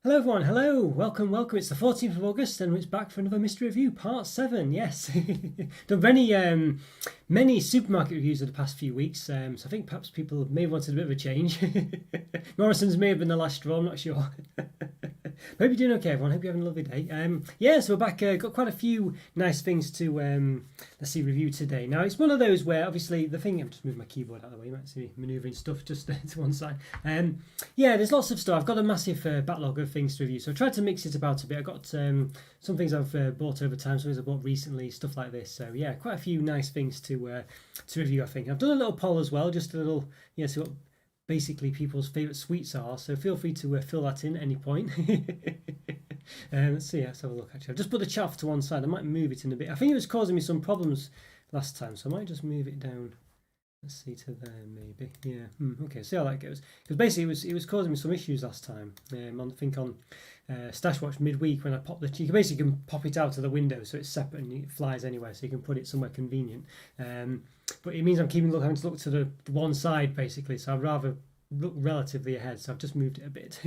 Hello everyone, hello, welcome. It's the 14th of August and it's back for another mystery review, part 7, yes. Done many supermarket reviews of the past few weeks, so I think perhaps people may have wanted a bit of a change. Morrison's may have been the last straw, I'm not sure. Hope you're doing okay everyone, hope you're having a lovely day. Yeah, so we're back, got quite a few nice things to, let's see, review today. Now it's one of those where obviously the thing, I'm just moving my keyboard out of the way, you might see me manoeuvring stuff just to one side. Yeah, there's lots of stuff. I've got a massive backlog of things to review, so I tried to mix it about a bit. I've got some things I've bought over time, some things I've bought recently, stuff like this. So yeah, quite a few nice things to review, I think. I've done a little poll as well, just a little, yeah, see what basically people's favourite sweets are, so feel free to fill that in at any point. Let's see, let's have a look actually. I've just put the chat off to one side, I might move it in a bit. I think it was causing me some problems last time, so I might just move it down. Let's see to there maybe. Yeah. Okay. See how that goes. Because basically it was causing me some issues last time. I think on Stash Watch midweek when I popped you basically can pop it out of the window so it's separate and it flies anywhere, so you can put it somewhere convenient. But it means I'm having to look to the one side basically. So I'd rather look relatively ahead. So I've just moved it a bit.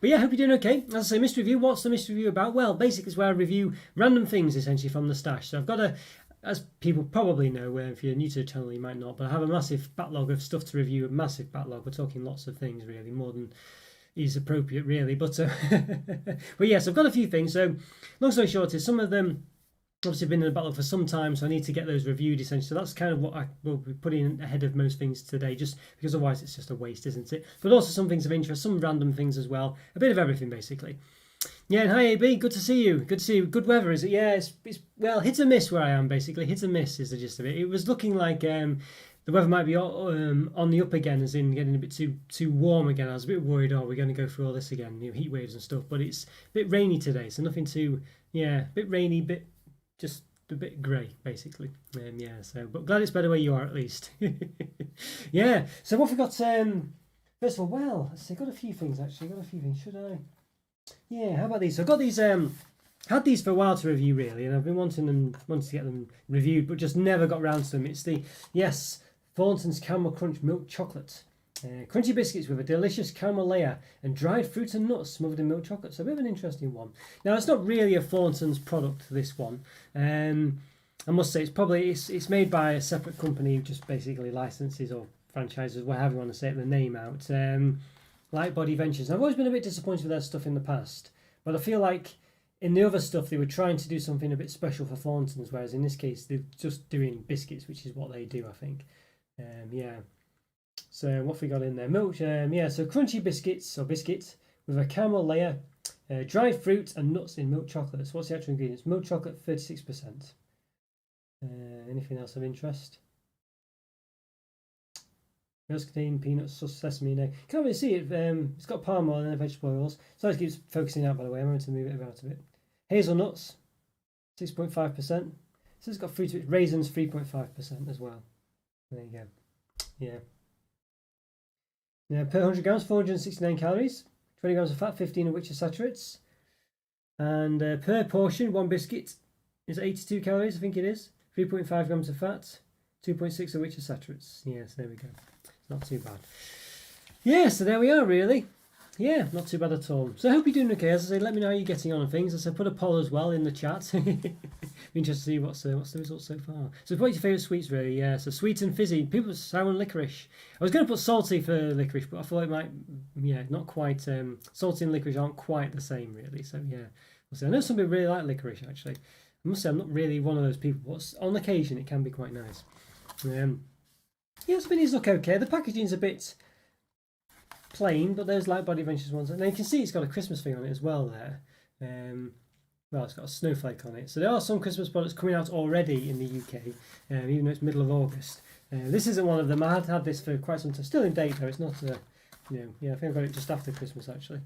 But yeah, I hope you're doing okay. As I say, mystery review. What's the mystery review about? Well, basically it's where I review random things essentially from the stash. So I've got as people probably know, if you're new to the channel you might not, but I have a massive backlog of stuff to review, a massive backlog. We're talking lots of things really, more than is appropriate really, but but yes, I've got a few things. So long story short is some of them obviously been in the backlog for some time, so I need to get those reviewed essentially. So that's kind of what I will be putting ahead of most things today, just because otherwise it's just a waste, isn't it? But also some things of interest, some random things as well, a bit of everything basically. Yeah, and hi AB, good to see you. Good to see you. Good weather, is it? Yeah, it's well, hit and miss where I am basically. Hit and miss is the gist of it. It was looking like the weather might be on the up again, as in getting a bit too warm again. I was a bit worried, we're going to go through all this again, heat waves and stuff. But it's a bit rainy today, so nothing too, yeah, a bit rainy, just a bit grey basically. Yeah, so but glad it's better where you are at least. Yeah. So what have we got? First of all, well, let's see. Got a few things actually. Got a few things. Should I? Yeah, how about these? So I've got these, had these for a while to review really, and I've been wanting to get them reviewed, but just never got round to them. It's the, yes, Thornton's Caramel Crunch Milk Chocolate. Crunchy biscuits with a delicious caramel layer and dried fruit and nuts smothered in milk chocolate. So a bit of an interesting one. Now, it's not really a Thornton's product, this one. I must say, it's made by a separate company who just basically licenses or franchises, whatever you want to say, the name out. Like Body Ventures. And I've always been a bit disappointed with their stuff in the past, but I feel like in the other stuff they were trying to do something a bit special for Thornton's, whereas in this case they're just doing biscuits, which is what they do, I think. Yeah. So what have we got in there? Milk. Yeah. So crunchy biscuits with a caramel layer, dried fruit and nuts in milk chocolate. So what's the actual ingredients? Milk chocolate 36%. Anything else of interest? Contain peanuts, sesame, and egg. Can't really see it. It's got palm oil and vegetable oils. So it keeps focusing out, by the way. I'm going to move it about a bit. Hazelnuts, 6.5%. So it's got fruit, raisins, 3.5% as well. There you go. Yeah. Now, per 100 grams, 469 calories. 20 grams of fat, 15 of which are saturates. And per portion, one biscuit is 82 calories, I think it is. 3.5 grams of fat, 2.6 of which are saturates. Yes, there we go. Not too bad. Yeah, so there we are really. Yeah, not too bad at all. So I hope you're doing okay. As I say, let me know how you're getting on and things. As I put a poll as well in the chat. Be interested to see what's the results so far. So what's your favourite sweets really? Yeah, so sweet and fizzy. People sour and licorice. I was going to put salty for licorice, but I thought it might, yeah, not quite. Salty and licorice aren't quite the same really. So yeah, we'll see. I know some people really like licorice actually. I must say I'm not really one of those people, but on occasion it can be quite nice. Yeah, so these look okay. The packaging's a bit plain, but there's Light Body Ventures ones. And you can see it's got a Christmas thing on it as well there. Well, it's got a snowflake on it. So there are some Christmas products coming out already in the UK, even though it's middle of August. This isn't one of them. I had this for quite some time. Still in date though. It's not, yeah, I think I got it just after Christmas actually.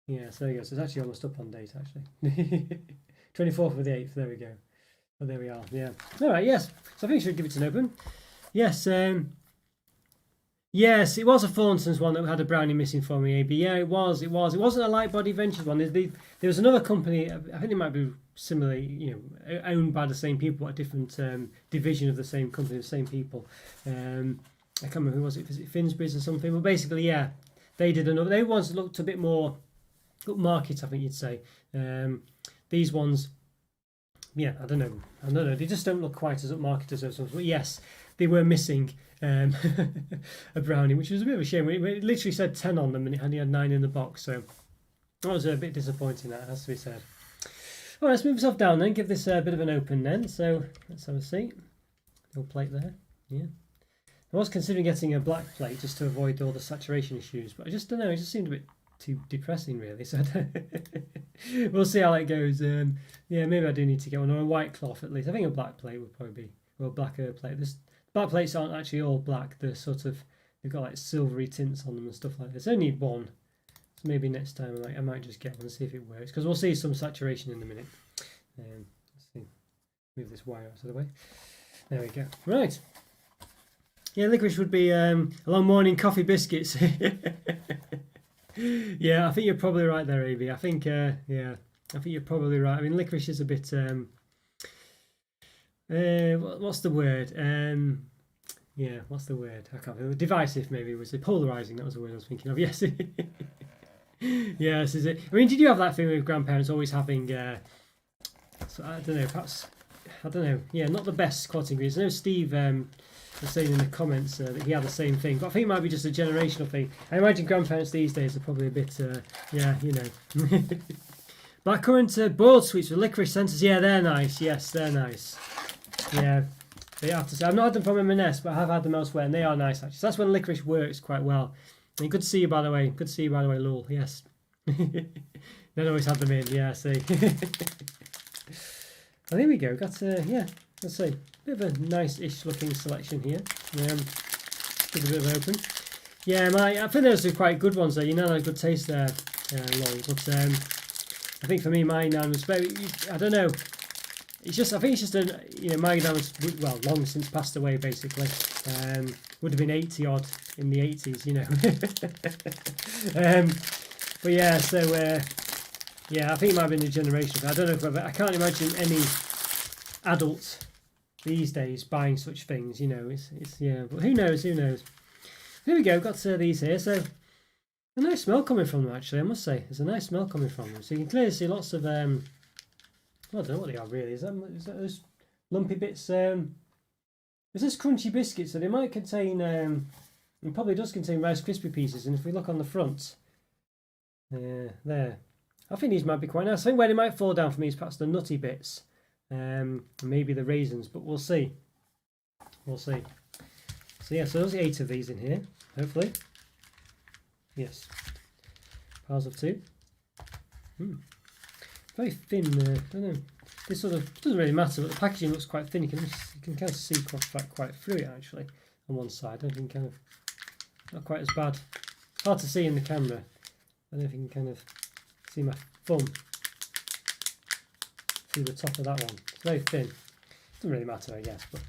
Yeah, so there you go. So it's actually almost up on date actually. 24th of the 8th. There we go. Oh, there we are. Yeah. All right. Yes. So I think I should give it an open. Yes, yes, it was a Thornton's one that had a brownie missing for me, AB. Yeah, it was. It wasn't a Light Body Ventures one. There was another company. I think it might be similarly, owned by the same people, but a different division of the same company, the same people. I can't remember who was it. Was it Finsbury's or something? But basically, yeah, they did another. They ones looked a bit more upmarket, I think you'd say. These ones, yeah, I don't know. They just don't look quite as upmarket as those ones. But yes, they were missing a brownie, which was a bit of a shame. It literally said 10 on them, and it only had 9 in the box. So that was a bit disappointing. That has to be said. All right, let's move ourselves down then. Give this a bit of an open then. So let's have a seat. Little plate there. Yeah. I was considering getting a black plate just to avoid all the saturation issues, but I just don't know. It just seemed a bit too depressing, really. So we'll see how it goes. Yeah, maybe I do need to get one, or a white cloth at least. I think a black plate would probably be, or a blacker plate. This black plates aren't actually all black. They're sort of, they've got like silvery tints on them and stuff like this. I only need one, so maybe next time I might just get one and see if it works, because we'll see some saturation in a minute. Let's see. Move this wire out of the way. There we go. Right. Yeah, licorice would be a long morning coffee biscuits. Yeah, I think you're probably right there, AB. I think yeah, I think you're probably right. I mean, licorice is a bit what's the word? Yeah, what's the word? I can't remember. Divisive, maybe. Was it polarizing? That was the word I was thinking of. Yes. Yes, is it? I mean, did you have that thing with grandparents always having so I don't know, perhaps, I don't know, yeah, not the best quality ingredients. I know Steve was saying in the comments that he had the same thing, but I think it might be just a generational thing. I imagine grandparents these days are probably a bit, yeah, you know. Blackcurrant boiled sweets with licorice centres, yeah, they're nice, yes, they're nice. Yeah, they have to say. I've not had them from M&S, but I have had them elsewhere, and they are nice, actually. So that's when licorice works quite well. And good to see you, by the way. Good to see you, by the way, Lul, yes. Don't always have them in, yeah, see. Oh, there we go. Got yeah, let's see, bit of a nice-ish looking selection here. Give it a bit of an open. Yeah, I think those are quite good ones there. You know, a good taste there, Lol. But I think for me, mine was very. I don't know. It's just. I think it's just a. You know, my dad was long since passed away. Basically, would have been 80 odd in the 80s. You know. But yeah, so. Yeah, I think it might have been a generation. I don't know if I can't imagine any adult these days buying such things. You know, it's yeah. But who knows? Who knows? Here we go. Got these here. So a nice smell coming from them. Actually, I must say, there's a nice smell coming from them. So you can clearly see lots of I don't know what they are really. Is that those lumpy bits? Is this crunchy biscuits? So they might contain. It probably does contain Rice Krispie pieces. And if we look on the front, there. I think these might be quite nice. I think where they might fall down for me is perhaps the nutty bits, maybe the raisins, but we'll see. We'll see. So yeah, so there's 8 of these in here, hopefully. Yes. Piles of 2. Very thin. I don't know. This sort of doesn't really matter, but the packaging looks quite thin. You can kind of see quite through it actually on one side. I don't think kind of not quite as bad. Hard to see in the camera. I don't know if you can kind of see my thumb through the top of that one. It's very thin. Doesn't really matter, I guess. But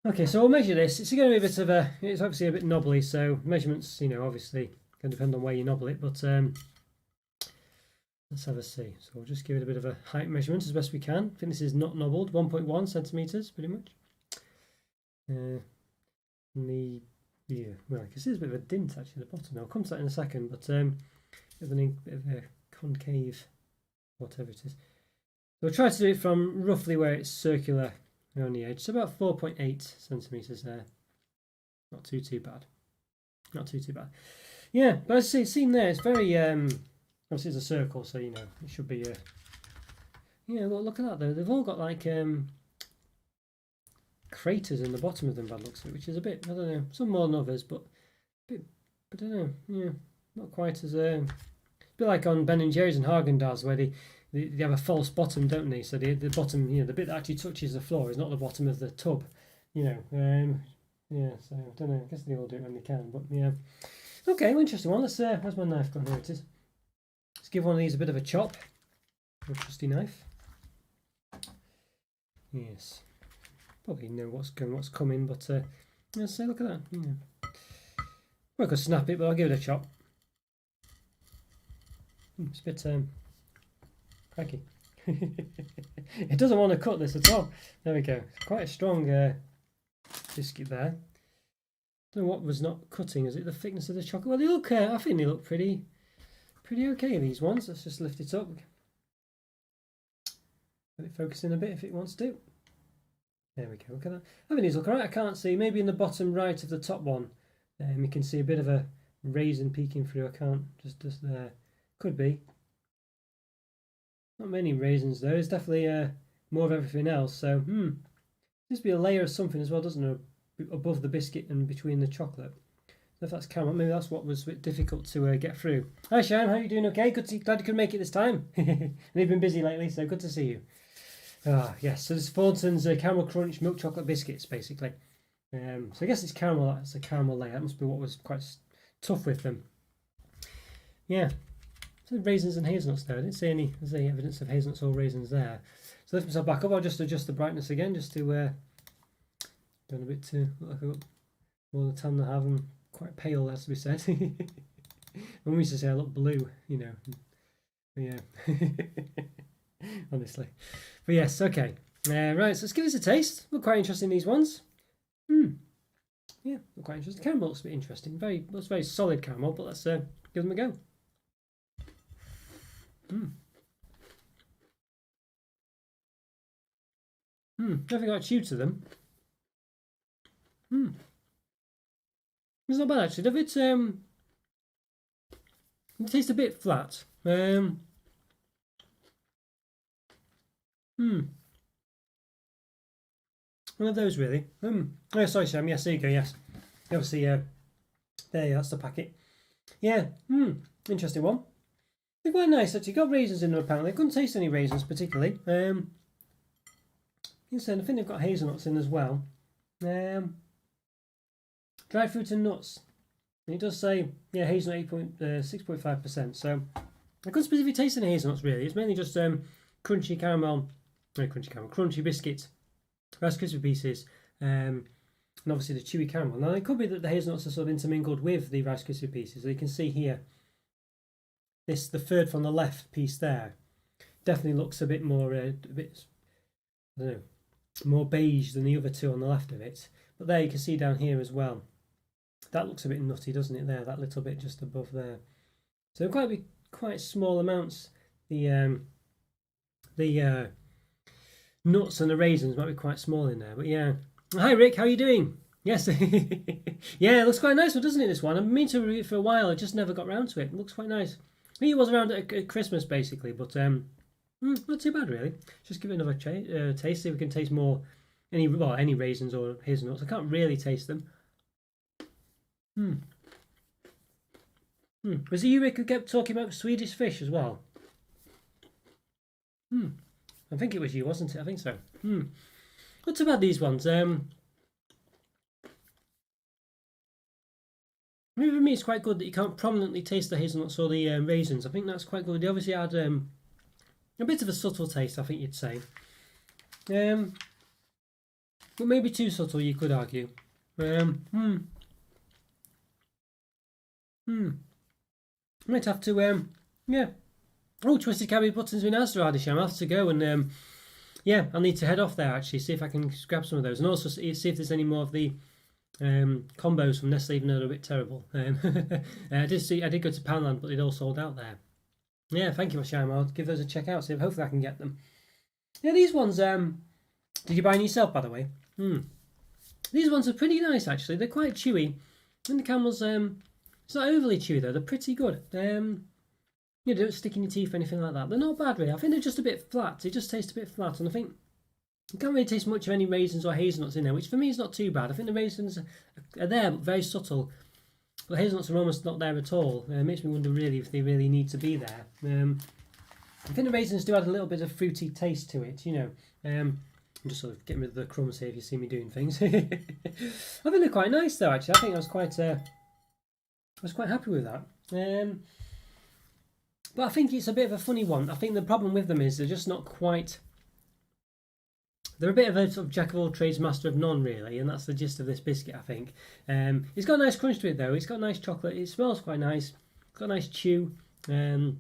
okay, so we'll measure this. It's going to be a bit of a. It's obviously a bit knobbly, so measurements, you know, obviously can depend on where you nobble it. But let's have a see. So we'll just give it a bit of a height measurement as best we can. I think this is not nobbled, 1.1 centimeters, pretty much. Yeah, well, I can see there's a bit of a dint actually at the bottom. I'll come to that in a second, but bit of a concave, whatever it is. So we'll try to do it from roughly where it's circular around the edge. So about 4.8 centimeters there. Not too bad. Not too bad. Yeah, but as I say, it's seen there, it's very obviously it's a circle, so you know it should be yeah, well, look at that though. They've all got like craters in the bottom of them, by the looks of it, which is a bit, I don't know, some more than others, but I don't know, yeah, not quite as a bit like on Ben and Jerry's and Haagen-Dazs, where they have a false bottom, don't they? So the bottom, you know, the bit that actually touches the floor is not the bottom of the tub, you know. Yeah, so I don't know. I guess they all do it when they can, but yeah. Okay, well, interesting one. Let's where's my knife gone? Here it is. Let's give one of these a bit of a chop. A trusty knife. Yes. Probably know what's coming, but let's say, look at that. Yeah. Well, I could snap it, but I'll give it a chop. It's a bit cracky. It doesn't want to cut this at all. There we go. It's quite a strong biscuit there. Don't know what was not cutting. Is it the thickness of the chocolate? Well, they look. I think they look pretty pretty okay, these ones. Let's just lift it up. Let it focus in a bit if it wants to. There we go. Look at that. I mean, these look alright. I can't see. Maybe in the bottom right of the top one, you can see a bit of a raisin peeking through. I can't. Just there. Could be. Not many raisins though. There's definitely more of everything else. So, seems to be a layer of something as well, doesn't it? Above the biscuit and between the chocolate. So if that's caramel, maybe that's what was a bit difficult to get through. Hi Sharon, how are you doing? Okay, good. Glad you could make it this time. And you've been busy lately, so good to see you. Yes, so this is Thornton's Caramel Crunch Milk Chocolate Biscuits, basically. So I guess it's caramel. That's a caramel layer. That must be what was quite tough with them. Yeah. So raisins and hazelnuts there. I didn't see any evidence of hazelnuts or raisins there. So lift myself back up. I'll just adjust the brightness again, just to going a bit too look like I've got more the tan than I have. I'm quite pale, that's to be said. When we used to say I look blue, you know. But yeah, honestly. But yes, okay. Right, so let's give this a taste. Look quite interesting, these ones. Yeah, look quite interesting. Caramel looks a bit interesting. Looks very solid caramel, but let's give them a go. Nothing got chew to them. It's not bad actually. It tastes a bit flat. One of those really. Oh, sorry, Sam. Yes, there you go. Yes, obviously. There, that's the packet. Yeah. Interesting one. They're quite nice actually. Got raisins in them apparently. I couldn't taste any raisins particularly. Instead, I think they've got hazelnuts in as well. Dried fruits and nuts. And it does say, yeah, hazelnut 6.5%. So I couldn't specifically taste any hazelnuts really. It's mainly just crunchy biscuits, Rice Krispie pieces, and obviously the chewy caramel. Now it could be that the hazelnuts are sort of intermingled with the Rice Krispie pieces. So you can see here, the third from the left piece there, definitely looks a bit more, I don't know, more beige than the other two on the left of it. But there you can see down here as well. That looks a bit nutty, doesn't it? There, that little bit just above there. So quite small amounts. The nuts and the raisins might be quite small in there, but yeah. Hi Rick, how are you doing? Yes, yeah, it looks quite nice, doesn't it? This one, I've been meaning to review it for a while. I just never got round to it. It looks quite nice. I think it was around at Christmas basically, but not too bad really. Just give it another taste. See if we can taste more. Any raisins or hazelnuts. I can't really taste them. Was it you, Rick, who kept talking about Swedish fish as well? I think it was you, wasn't it? I think so. Not too bad, these ones. Maybe for me it's quite good that you can't prominently taste the hazelnuts or the raisins. I think that's quite good. They obviously add a bit of a subtle taste, I think you'd say. But maybe too subtle, you could argue. Might have to, yeah. Oh, Twisted Cabbage Button's been asked already, Sham. I'll have to go and, yeah, I'll need to head off there actually, see if I can grab some of those. And also see if there's any more of the combos from Nestle, even though they're a bit terrible. I did go to Poundland, but they'd all sold out there. Yeah, thank you, Sham. I'll give those a check out, see if hopefully I can get them. Yeah, these ones, did you buy any yourself, by the way? These ones are pretty nice actually. They're quite chewy. And the caramels, it's not overly chewy though. They're pretty good. You don't stick in your teeth or anything like that. They're not bad really. I think they're just a bit flat. They just taste a bit flat, and I think you can't really taste much of any raisins or hazelnuts in there, which for me is not too bad. I think the raisins are there, but very subtle. The hazelnuts are almost not there at all. It makes me wonder really if they really need to be there. I think the raisins do add a little bit of fruity taste to it, you know. I'm just sort of getting rid of the crumbs here if you see me doing things. I think they're quite nice though, actually. I think I was quite happy with that. But I think it's a bit of a funny one. I think the problem with them is they're just not quite... They're a bit of a sort of jack of all trades, master of none, really, and that's the gist of this biscuit, I think. It's got a nice crunch to it, though. It's got nice chocolate. It smells quite nice. It's got a nice chew. You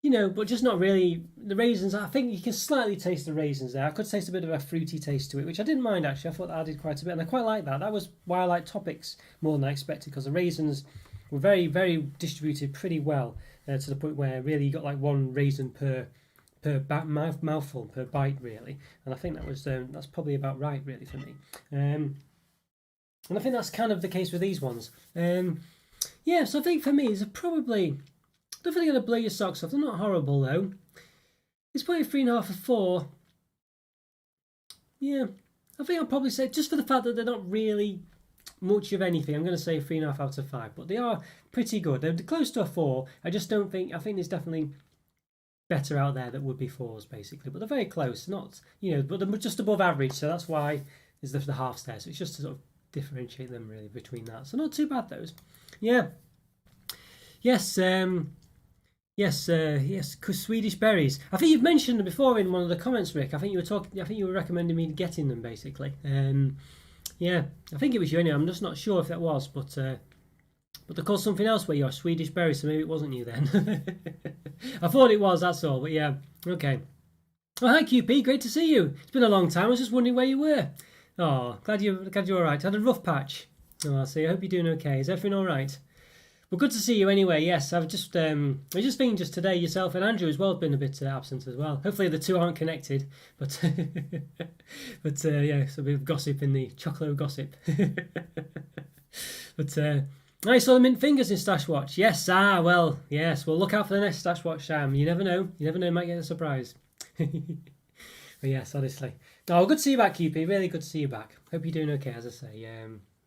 know, but just not really... The raisins, I think you can slightly taste the raisins there. I could taste a bit of a fruity taste to it, which I didn't mind, actually. I thought that added quite a bit, and I quite like that. That was why I like Topics more than I expected, because the raisins were very, very distributed pretty well, to the point where really you got like one raisin per mouthful per bite really, and I think that's probably about right really for me. And I think that's kind of the case with these ones. Yeah, so I think for me, it's probably definitely going to blow your socks off. They're not horrible though. It's probably 3.5 or 4. Yeah, I think I'll probably say, just for the fact that they're not really much of anything, I'm going to say 3.5 out of 5. But they are pretty good. They're close to a 4. I just don't think. I think there's definitely better out there that would be 4s basically. But they're very close. Not but they're just above average. So that's why there's the halves there. So it's just to sort of differentiate them really between that. So not too bad those. Yeah. Yes. Yes, Swedish berries. I think you've mentioned them before in one of the comments, Rick. I think you were recommending me getting them, basically. Yeah, I think it was you anyway. I'm just not sure if that was, but they're called something else where you're Swedish berries, so maybe it wasn't you then. I thought it was, that's all. But yeah, okay. Oh, hi QP, great to see you. It's been a long time. I was just wondering where you were. Oh, glad you're all right. Had a rough patch. Oh, I see. I hope you're doing okay. Is everything all right? Well, good to see you anyway. Yes, I was just thinking just today, yourself and Andrew as well have been a bit absent as well. Hopefully the two aren't connected, but yeah, so a bit of gossip in the Chocolo gossip. But I saw the mint fingers in Stash Watch. Yes, well, yes. Well, look out for the next Stash Watch, Sam. You never know. You might get a surprise. But yes, honestly. No, good to see you back, QP. Really good to see you back. Hope you're doing okay, as I say.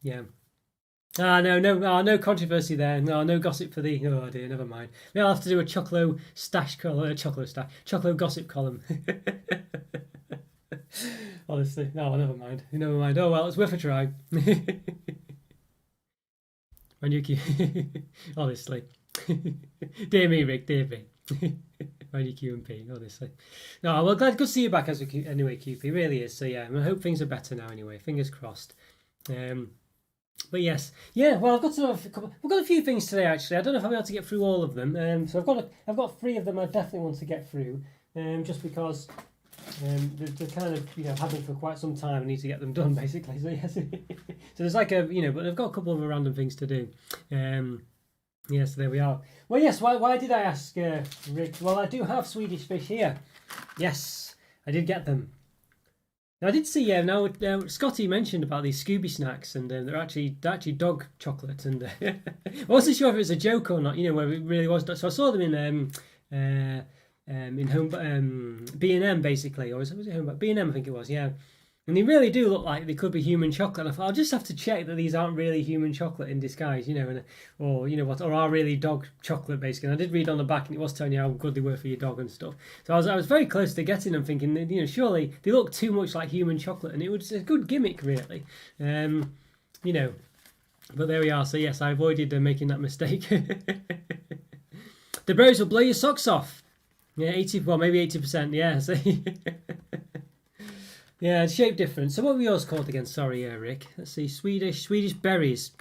Yeah. No controversy there. No gossip for the. Oh dear, never mind. Maybe I'll have to do a Chocolo gossip column. Honestly, no, never mind. Oh well, it's worth a try. Honestly, dear me, Rick, dear me. Mind Q and P, honestly. No, well, good to see you back anyway, QP. It really is. So yeah, I hope things are better now. Anyway, fingers crossed. But yes, yeah. Well, We've got a few things today. Actually, I don't know if I'll be able to get through all of them. So I've got 3 of them I definitely want to get through. Just because they're kind of had them for quite some time. I need to get them done basically. So yes. So there's like but I've got a couple of random things to do. Yes, there we are. Well, yes. Why did I ask Rick? Well, I do have Swedish fish here. Yes, I did get them. Now, I did see Scotty mentioned about these Scooby snacks, and they're actually dog chocolate, and I wasn't sure if it was a joke or not. Where it really was. So I saw them in home B&M basically, or was it home B&M? I think it was. Yeah, and they really do look like they could be human chocolate. And I thought I'll just have to check that these aren't really human chocolate in disguise, or are really dog chocolate basically. And I did read on the back, and it was telling you how good they were for your dog and stuff. So I was very close to getting them, thinking, surely they look too much like human chocolate, and it was a good gimmick, really. But there we are. So yes, I avoided making that mistake. The bros will blow your socks off. Yeah, maybe 80%. Yeah. So yeah, shape difference. So what were yours called again? Sorry, Rick. Let's see. Swedish berries.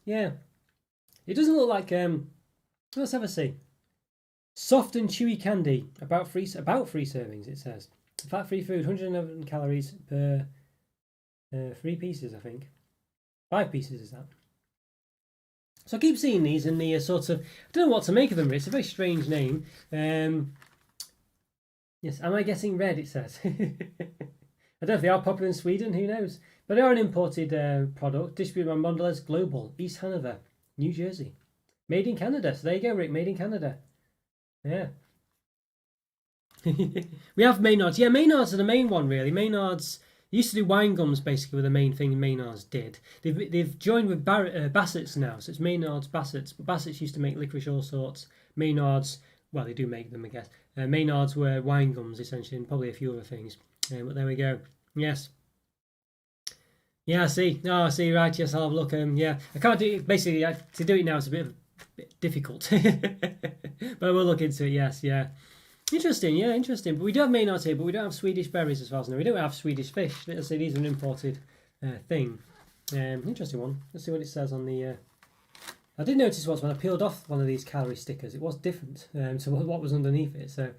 Yeah. It doesn't look like let's have a see. Soft and chewy candy. About 3 servings, it says. Fat-free food, 111 calories per 3 pieces, I think. 5 pieces is that. So I keep seeing these in the sort of, I don't know what to make of them. It's a very strange name. Yes, am I getting red? It says. I don't know if they are popular in Sweden. Who knows? But they are an imported product distributed by Mondelez Global, East Hanover, New Jersey. Made in Canada. So there you go, Rick. Made in Canada. Yeah. We have Maynards. Yeah, Maynards are the main one, really. Maynards used to do wine gums, basically, were the main thing Maynards did. They've joined with Bassett's now, so it's Maynards, Bassett's. But Bassett's used to make licorice all sorts. Maynards, well, they do make them, I guess. Maynards were wine gums, essentially, and probably a few other things. But there we go. Yes. Yeah, I see. Oh, I see. Right, yes, I'll have a look. Yeah, I can't do it. Basically, to do it now is a bit difficult. But I will look into it, yes, yeah. Interesting, yeah, interesting. But we do have Maynards here, but we don't have Swedish berries as far as I know. We don't have Swedish fish. Let's say these are an imported thing. Interesting one. Let's see what it says on the... I did notice once when I peeled off one of these calorie stickers, it was different to what was underneath it. So,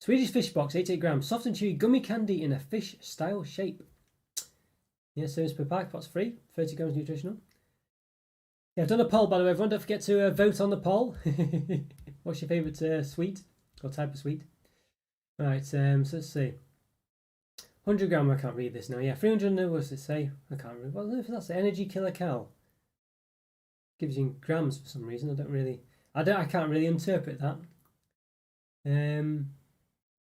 Swedish fish box, 88 grams, soft and chewy gummy candy in a fish-style shape. Yeah, serves per pack, pots free, 30 grams nutritional. Yeah, I've done a poll, by the way. Everyone, don't forget to vote on the poll. What's your favourite sweet or type of sweet? Right, so let's see. 100 gram, I can't read this now. Yeah, 300, what does it say? I can't read. What if that's the energy killer cal? Gives you in grams for some reason. I can't really interpret that.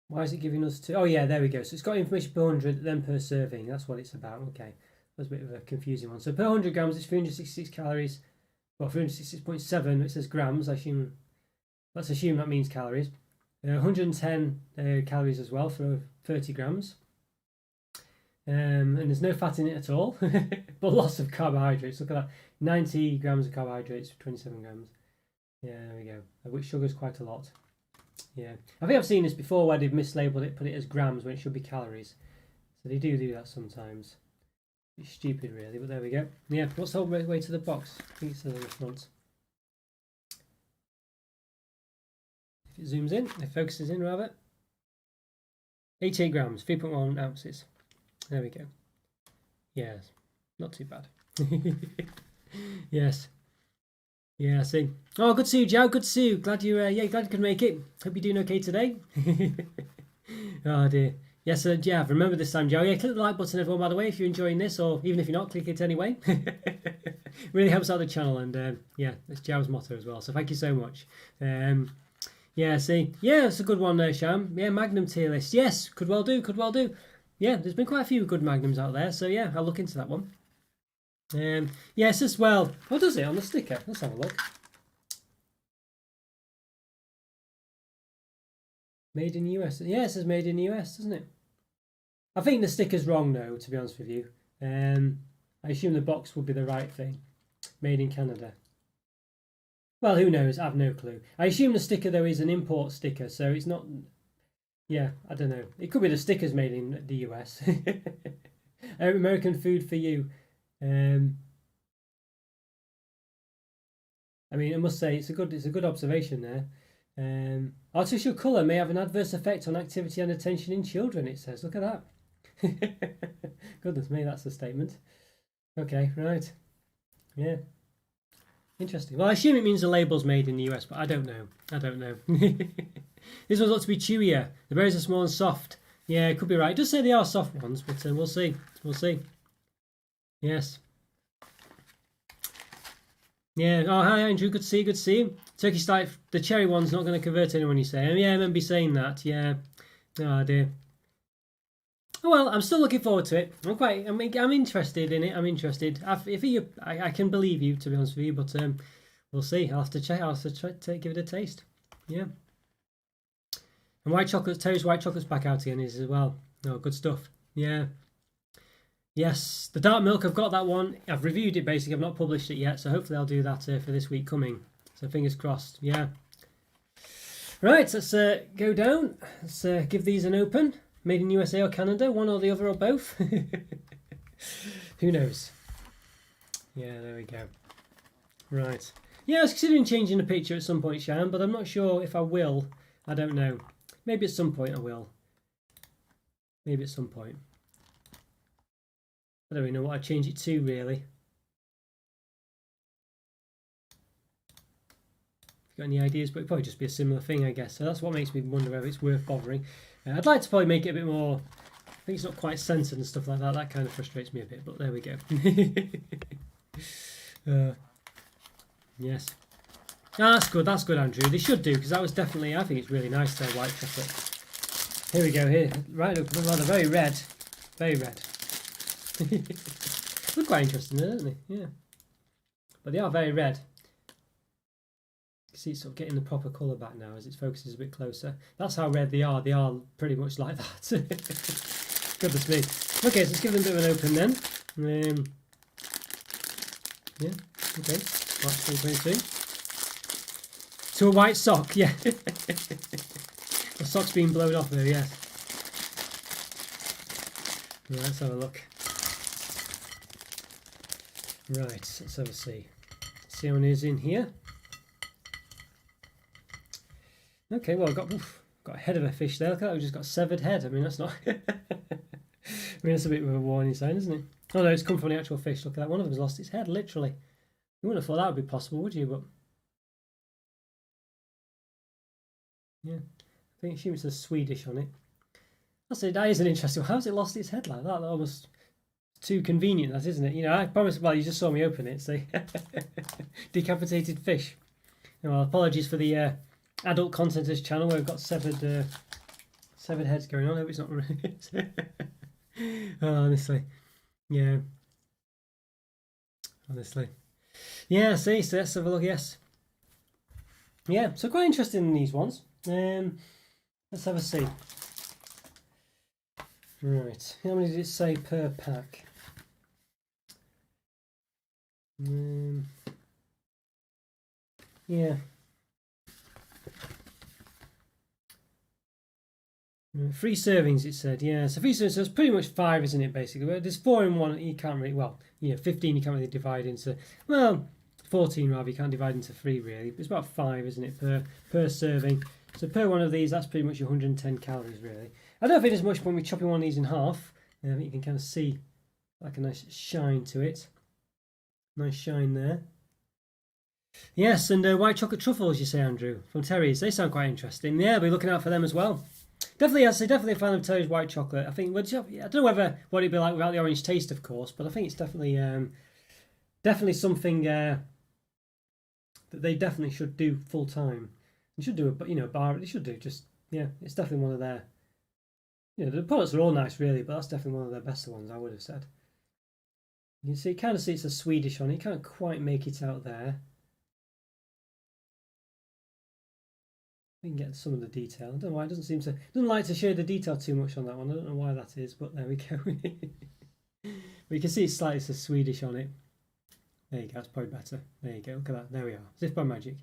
Why is it giving us two? Oh yeah, there we go. So it's got information per 100, then per serving. That's what it's about. Okay, that's a bit of a confusing one. So per 100 grams, it's 366 calories. Well, 366.7. It says grams. Let's assume that means calories. 110 calories as well for 30 grams. And there's no fat in it at all, but lots of carbohydrates. Look at that, 90 grams of carbohydrates for 27 grams. Yeah, there we go. Which sugar's quite a lot. Yeah, I think I've seen this before where they've mislabeled it, put it as grams when it should be calories. So they do that sometimes. It's stupid, really, but there we go. Yeah, what's the whole way to the box? I think it says on the front. If it zooms in, it focuses in rather. 88 grams, 3.1 ounces. There we go. Yes, not too bad. Yes. Yeah, I see. Oh, good to see you, Joe. Good to see you. Glad you could make it. Hope you're doing okay today. Oh dear. Yes, yeah. Remember this time, Joe. Yeah, click the like button, everyone. By the way, if you're enjoying this, or even if you're not, click it anyway. Really helps out the channel, and yeah, that's Joe's motto as well. So thank you so much. Yeah, see, yeah, it's a good one there, Sham. Yeah, Magnum tier list. Yes, could well do. Yeah, there's been quite a few good Magnums out there, so yeah, I'll look into that one. Yes, as well. What does it on the sticker? Let's have a look. Made in the US. Yeah, it says made in the US, doesn't it? I think the sticker's wrong, though, to be honest with you. I assume the box would be the right thing. Made in Canada. Well, who knows? I have no clue. I assume the sticker, though, is an import sticker, so it's not... Yeah, I don't know. It could be the stickers made in the US. American food for you. I mean, I must say it's a good observation there. Artificial colour may have an adverse effect on activity and attention in children. It says, look at that. Goodness me, that's a statement. Okay, right. Yeah. Interesting. Well, I assume it means the label's made in the US, but I don't know. This one's ought to be chewier. The berries are small and soft. Yeah, it could be right. It does say they are soft ones, but we'll see. We'll see. Yes. Yeah. Oh, hi, Andrew. Good to see you. Good to see you. Turkey style. The cherry one's not going to convert anyone, you say. Yeah, I remember saying that. Yeah. Oh, dear. Oh, well, I'm still looking forward to it. I'm interested in it. I'm interested. I can believe you, to be honest with you, but we'll see. I'll have to check. I'll have to try to give it a taste. Yeah. And white chocolate, Terry's white chocolate's back out again as well. Oh, good stuff. Yeah. Yes, the dark milk, I've got that one. I've reviewed it basically. I've not published it yet, so hopefully I'll do that for this week coming. So fingers crossed. Yeah. Right, let's go down. Let's give these an open. Made in USA or Canada, one or the other or both. Who knows? Yeah, there we go. Right. Yeah, I was considering changing the picture at some point, Shan, but I'm not sure if I will. I don't know. Maybe at some point I will. Maybe at some point. I don't really know what I'd change it to, really. If you've got any ideas, but it'd probably just be a similar thing, I guess. So that's what makes me wonder whether it's worth bothering. I'd like to probably make it a bit more... I think it's not quite censored and stuff like that. That kind of frustrates me a bit, but there we go. Yes. Oh, that's good, Andrew. They should do, because that was definitely... I think it's really nice, their white chocolate. Here we go, here. Right up, well, they're very red. Very red. Look quite interesting, don't they? Yeah. But they are very red. You can see it's sort of getting the proper colour back now as it focuses a bit closer. That's how red they are. They are pretty much like that. Goodness me. Okay, so let's give them a bit of an open then. Yeah, okay. March 2022. To a white sock, yeah. The sock's being blown off there, yeah. Right, let's have a look. Right, let's have a see. See how many is in here. Okay, well, I've got a head of a fish there. Look at that, we've just got a severed head. I mean, that's not... I mean, that's a bit of a warning sign, isn't it? Oh no, it's come from the actual fish. Look at that, one of them's lost its head, literally. You wouldn't have thought that would be possible, would you? But yeah, I think assume it says Swedish on it. That is an interesting one. How has it lost its head like that? That almost too convenient, that isn't it? You know, I promise. Well, you just saw me open it. So decapitated fish. Well, apologies for the adult content of this channel where we've got severed heads going on. I hope it's not oh, honestly, yeah, honestly, yeah. See, so let's have a look. Yes, yeah. So quite interesting in these ones. Let's have a see. Right, how many did it say per pack? Yeah. 3 servings, it said. Yeah, so 3 servings, so it's pretty much 5, isn't it, basically? But there's 4 in one, you can't really, well, 15 you can't really divide into, well, 14 rather, you can't divide into 3 really. It's about 5, isn't it, per serving. So per one of these, that's pretty much 110 calories, really. I don't think there's much point with chopping one of these in half. I think you can kind of see like a nice shine to it. Nice shine there. Yes, and white chocolate truffles, you say, Andrew, from Terry's. They sound quite interesting. Yeah, I'll be looking out for them as well. Definitely, I'd say definitely a fan of Terry's white chocolate. I think, I don't know what it'd be like without the orange taste, of course, but I think it's definitely definitely something that they definitely should do full time. They should do a bar. They should do just it's definitely one of their. The products are all nice, really, but that's definitely one of their best ones, I would have said. You can see, kind of see it's a Swedish on it. You can't quite make it out there. We can get some of the detail. I don't know why it doesn't like to share the detail too much on that one. I don't know why that is, but there we go. We can see it's slightly Swedish on it. There you go, that's probably better. There you go, look at that. There we are. As if by magic.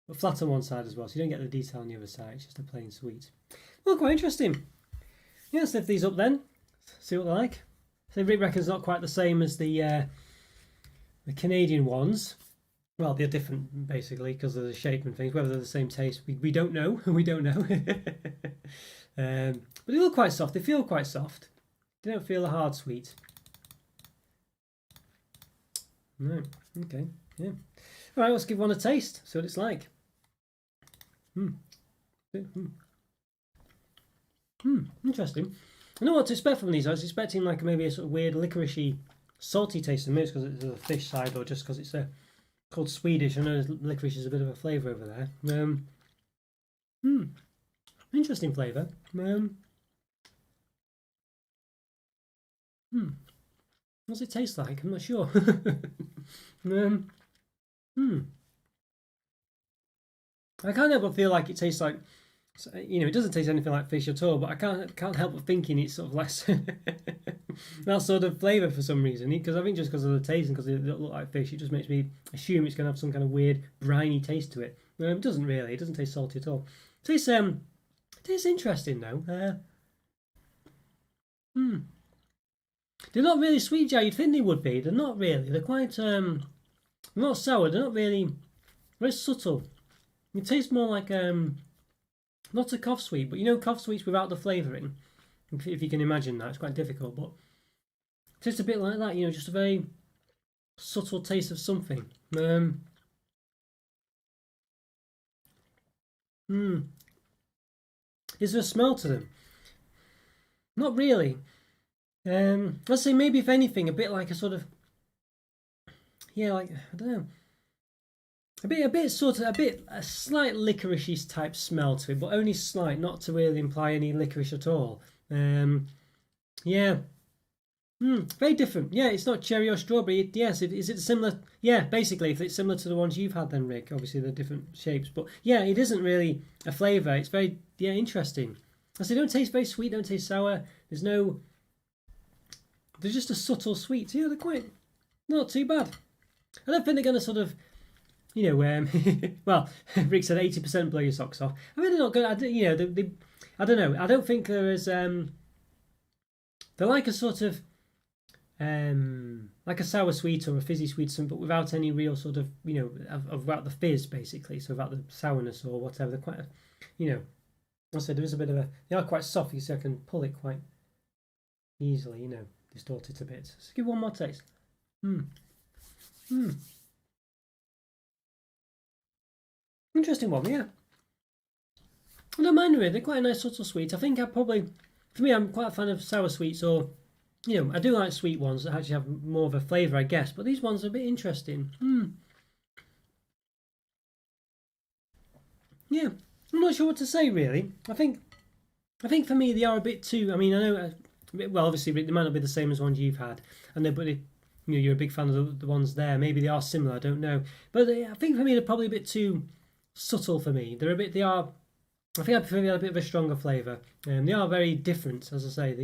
But flat on one side as well, so you don't get the detail on the other side. It's just a plain sweet. Well, quite interesting. Yeah, let's lift these up then. See what they're like. So Rick reckons not quite the same as the Canadian ones. Well, they're different basically because of the shape and things. Whether they're the same taste, we don't know. We don't know. But they look quite soft. They feel quite soft. They don't feel a hard sweet. No. Okay. Yeah. All right. Let's give one a taste. See what it's like. Interesting. I know what to expect from these. I was expecting like maybe a sort of weird licoricey, salty taste. Maybe it's because it's the fish side, or just because it's called Swedish. I know licorice is a bit of a flavour over there. Interesting flavour. What's it taste like? I'm not sure. I can't help but feel like it tastes like, it doesn't taste anything like fish at all, but I can't help but thinking it's sort of less that sort of flavour for some reason. Because I think just because of the taste and because it doesn't look like fish, it just makes me assume it's going to have some kind of weird briny taste to it. It doesn't really. It doesn't taste salty at all. It tastes interesting though. They're not really sweet, Jay. You'd think they would be. They're not really. They're quite not sour. They're not really. Very subtle. It tastes more like not a cough sweet, but cough sweets without the flavouring. If you can imagine that, it's quite difficult, but it tastes a bit like that. Just a very subtle taste of something. Is there a smell to them? Not really. Let's say maybe if anything, a bit like a sort of like I don't know. A slight licorice type smell to it, but only slight, not to really imply any licorice at all. Very different. Yeah, it's not cherry or strawberry. Yes, is it similar? Yeah, basically, if it's similar to the ones you've had, then Rick. Obviously, they're different shapes, but yeah, it isn't really a flavour. It's very interesting. They don't taste very sweet. Don't taste sour. There's just a subtle sweet. Yeah, they're quite not too bad. I don't think they're going to sort of. Well, Rick said 80% blow your socks off. I mean, they're not good. I don't know. I don't think there is. They're like a sort of, like a sour sweet or a fizzy sweet, but without any real sort of, without the fizz, basically. So without the sourness or whatever. They're quite, I said there is a bit of they are quite soft. You see, I can pull it quite easily. Distort it a bit. So give one more taste. Interesting one, yeah. I don't mind them. They're quite a nice subtle sweet. I think I probably, for me, I'm quite a fan of sour sweets, or I do like sweet ones that actually have more of a flavour, I guess. But these ones are a bit interesting. Yeah, I'm not sure what to say really. I think for me they are a bit too. I mean, I know. Well, obviously they might not be the same as ones you've had, and but you're a big fan of the ones there. Maybe they are similar. I don't know, but I think for me they're probably a bit too subtle for me. They're a bit. They are. I think I prefer they had a bit of a stronger flavour. They are very different, as I say.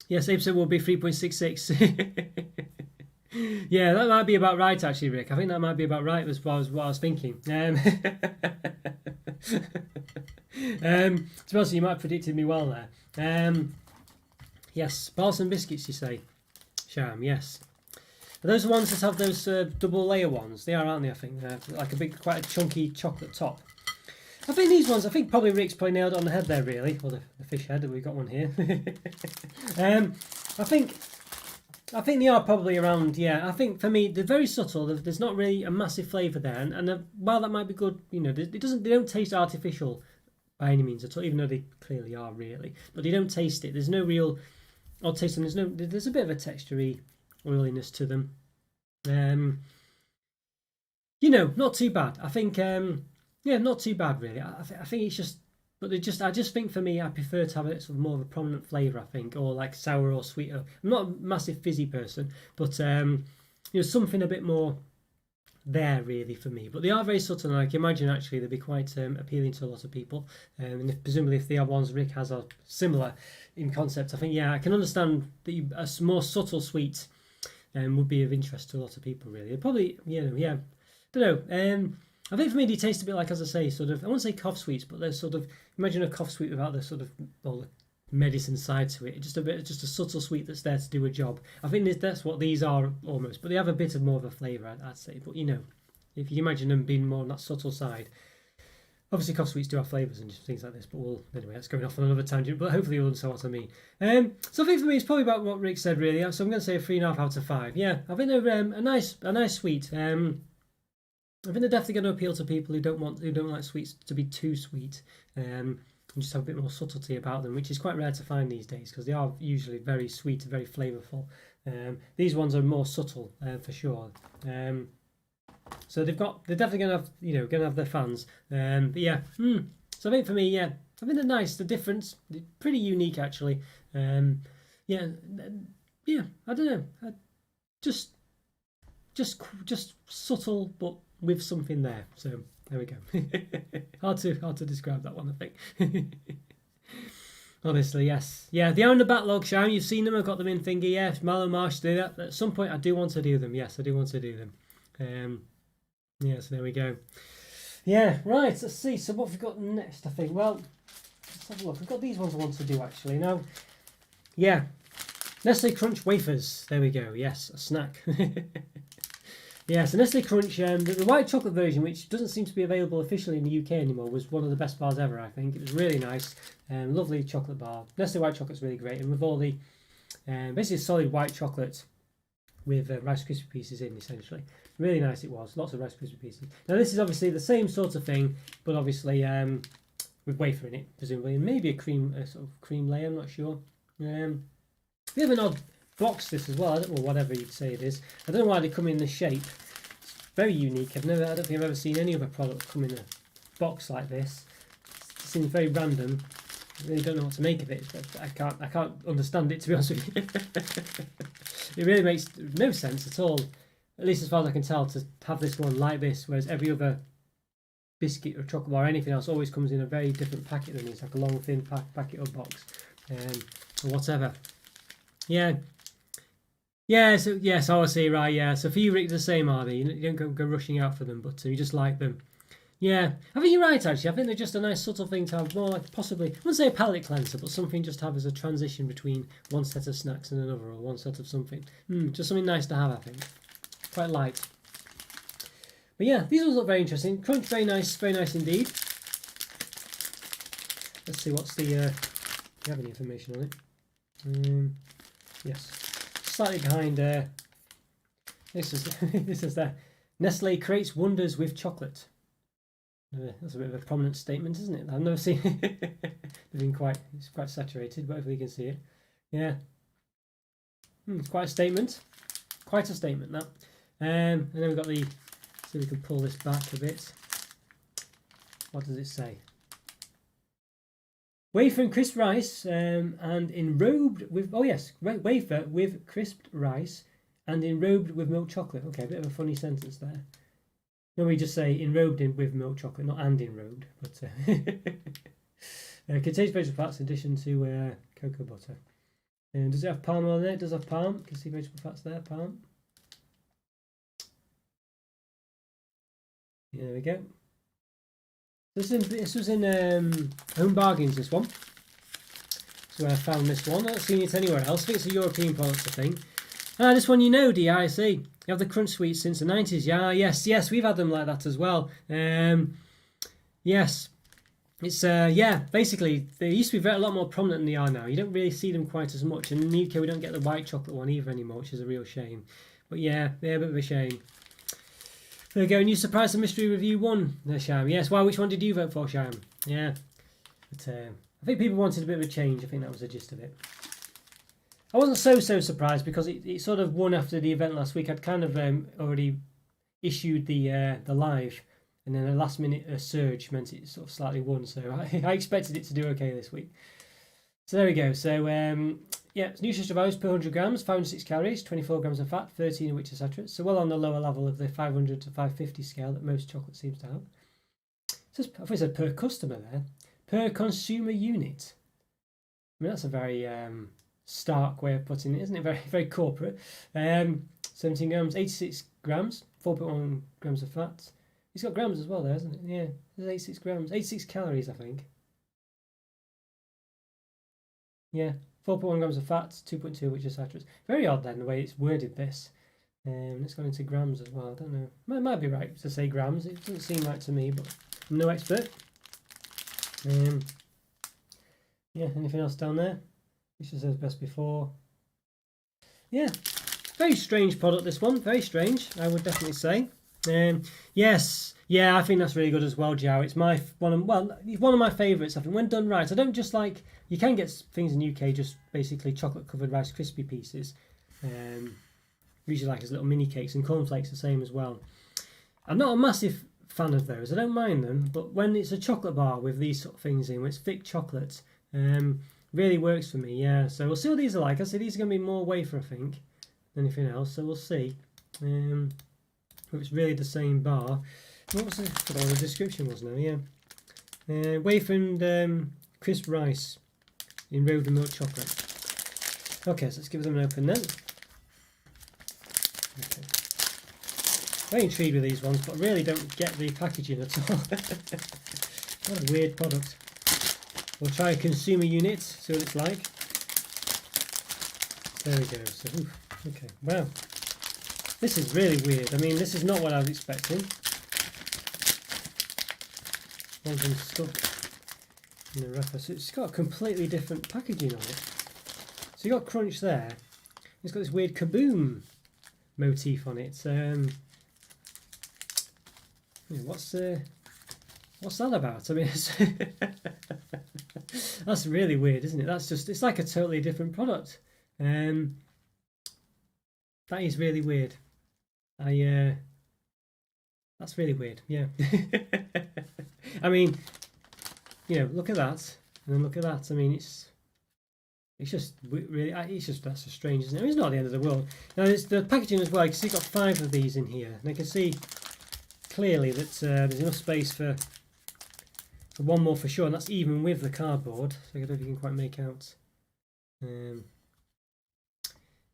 Yes, Abe said will be 3.66. Yeah, that might be about right, actually, Rick. I think that might be about right. Was what I was thinking. To be honest, you might have predicted me well there. Yes, bars and biscuits, you say, Sham. Yes. Are those the ones that have those double layer ones? They are, aren't they? I think like a big, quite a chunky chocolate top. I think these ones. I think probably Rick's probably nailed it on the head there, really, or the fish head. We've got one here. I think they are probably around. Yeah, I think for me they're very subtle. There's not really a massive flavour there, and while that might be good, they don't taste artificial by any means at all, even though they clearly are really. But they don't taste it. There's no real. I'll taste them. There's a bit of a textury oiliness to them. Not too bad. I think. Yeah, not too bad really. I think it's just, but I just think for me, I prefer to have it sort of more of a prominent flavour. I think, or like sour or sweet. I'm not a massive fizzy person, but something a bit more there really for me. But they are very subtle, and I can imagine actually they'll be quite appealing to a lot of people. And presumably if the other ones Rick has are similar in concept, I think I can understand that a more subtle sweet would be of interest to a lot of people really. Probably I don't know. I think for me they taste a bit like, as I say, sort of, I won't say cough sweets, but they're sort of, imagine a cough sweet without the sort of all the medicine side to it. Just a subtle sweet that's there to do a job. I think that's what these are almost, but they have a bit of more of a flavour, I'd say. But if you imagine them being more on that subtle side, obviously cough sweets do have flavours and things like this. But anyway, that's going off on another tangent. But hopefully you'll understand what I mean. So I think for me it's probably about what Rick said really. So I'm going to say a 3.5 out of 5. Yeah, I think they're a nice sweet. I think they're definitely going to appeal to people who don't like sweets to be too sweet, and just have a bit more subtlety about them, which is quite rare to find these days because they are usually very sweet and very flavourful. These ones are more subtle for sure. So they're definitely going to have their fans. But yeah, so I think for me, yeah, I think they're nice. They're different, they're pretty unique actually. Yeah, I don't know, just subtle but with something there. So there we go. hard to describe that one, I think. Honestly, yes. Yeah, they are in the backlog, Sharon. You've seen them. I've got them in thingy. Yes, Mallow Marsh do that. At some point, I do want to do them. Yes, I do want to do them. Yes, there we go. Yeah, right. Let's see. So what have we got next, I think? Well, let's have a look. We've got these ones I want to do, actually. Now, yeah. Nestle Crunch wafers. There we go. Yes, a snack. Yeah, so Nestle Crunch, the white chocolate version, which doesn't seem to be available officially in the UK anymore, was one of the best bars ever, I think. It was really nice. Lovely chocolate bar. Nestle white chocolate's really great. And with all the, basically solid white chocolate with Rice Krispie pieces in, essentially. Really nice it was. Lots of Rice Krispie pieces. Now, this is obviously the same sort of thing, but obviously with wafer in it, presumably. And maybe a sort of cream layer, I'm not sure. We have an odd box this as well. I don't know, whatever you'd say it is. I don't know why they come in this shape. It's very unique. I don't think I've ever seen any other product come in a box like this. It seems very random. I really don't know what to make of it. But I can't understand it, to be honest with you. It really makes no sense at all, at least as far as I can tell, to have this one like this, whereas every other biscuit or chocolate bar or anything else always comes in a very different packet than this, like a long thin packet or box, or whatever. Yeah. Yeah, so yes, I see, right, yeah. So for you, Rick, the same, are they? You don't go rushing out for them, but you just like them. Yeah, I think you're right, actually. I think they're just a nice subtle thing to have, more like possibly, I wouldn't say a palate cleanser, but something just to have as a transition between one set of snacks and another, or one set of something. Just something nice to have, I think. Quite light. But yeah, these ones look very interesting. Crunch, very nice indeed. Let's see, what's the, do you have any information on it? Yes. Slightly behind, this is the Nestle creates wonders with chocolate. That's a bit of a prominent statement, isn't it? I've never seen it's quite saturated, but hopefully you can see it. Yeah. It's quite a statement. Quite a statement, that. And then we've got the, so we can pull this back a bit. What does it say? Wafer and crisp rice and enrobed with, oh yes, wafer with crisped rice and enrobed with milk chocolate. Okay, a bit of a funny sentence there. No, we just say enrobed with milk chocolate, not and enrobed. But contains vegetable fats in addition to cocoa butter. And does it have palm oil in it? It does have palm. You can see vegetable fats there, palm. Yeah, there we go. This was in Home Bargains, this one. So I found this one. I've not seen it anywhere else. I think it's a European product, I think. This one you know, DIC. You have the Crunch Sweets since the 90s. Yeah, yes, we've had them like that as well. Yes. It's, basically, they used to be a lot more prominent than they are now. You don't really see them quite as much. And in the UK, we don't get the white chocolate one either anymore, which is a real shame. But yeah, they're a bit of a shame. There we go, new surprise and mystery review 1, Sham. Yes, why? Which one did you vote for, Sham? Yeah. But I think people wanted a bit of a change. I think that was the gist of it. I wasn't so surprised because it sort of won after the event last week. I'd kind of already issued the live, and then a last minute surge meant it sort of slightly won. So I expected it to do okay this week. So there we go. So yeah, it's nutritional values per 100 grams, 506 calories, 24 grams of fat, 13 of which are saturated. So well on the lower level of the 500 to 550 scale that most chocolate seems to have. So I thought it said per customer there, per consumer unit. I mean, that's a very stark way of putting it, isn't it? Very, very corporate. 17 grams, 86 grams, 4.1 grams of fat. It's got grams as well there, isn't it? Yeah, there's 86 grams, 86 calories, I think. Yeah, 4.1 grams of fat, 2.2 which is saturated. Very odd then the way it's worded this. Let's go into grams as well. I don't know. It might be right to say grams. It doesn't seem right to me, but I'm no expert. Yeah, anything else down there? Which just says best before. Yeah, very strange product this one. Very strange, I would definitely say. Yes, yeah, I think that's really good as well, Joe. It's one of my favourites. I think when done right. I don't just like, you can get things in the UK just basically chocolate covered Rice Krispie pieces. Usually like as little mini cakes, and cornflakes the same as well. I'm not a massive fan of those. I don't mind them, but when it's a chocolate bar with these sort of things in, when it's thick chocolate, really works for me. Yeah. So we'll see what these are like. I say these are going to be more wafer, I think, than anything else. So we'll see. If it's really the same bar. What was the description was now? Yeah. Wafer and crisp rice in rolled milk chocolate. Okay, so let's give them an open then. Okay. Very intrigued with these ones, but really don't get the packaging at all. What a weird product. We'll try a consumer unit, see what it's like. There we go. So, okay, wow. This is really weird. I mean, this is not what I was expecting. One thing stuck in the wrapper. So it's got a completely different packaging on it. So you got crunch there. It's got this weird kaboom motif on it. What's that about? I mean, that's really weird, isn't it? It's like a totally different product. That is really weird. That's really weird. Yeah. I mean, look at that, and then look at that. I mean, it's just really, that's just strange, isn't it? I mean, it's not the end of the world. Now, it's the packaging as well. You can see you've got 5 of these in here, and you can see clearly that there's enough space for one more for sure, and that's even with the cardboard. So I don't know if you can quite make out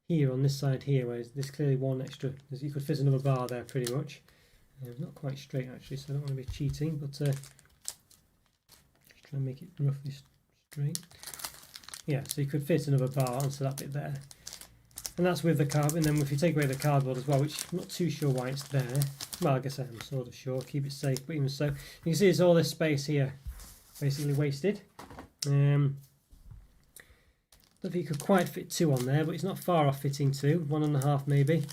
here on this side here, where there's clearly one extra. You could fit another bar there pretty much. Not quite straight actually, so I don't want to be cheating, but just try and make it roughly straight. Yeah, so you could fit another bar onto that bit there. And that's with the cardboard, and then if you take away the cardboard as well, which I'm not too sure why it's there. Well, I guess I'm sort of sure, keep it safe, but even so, you can see there's all this space here basically wasted. I don't think you could quite fit 2 on there, but it's not far off fitting 2, 1.5 maybe.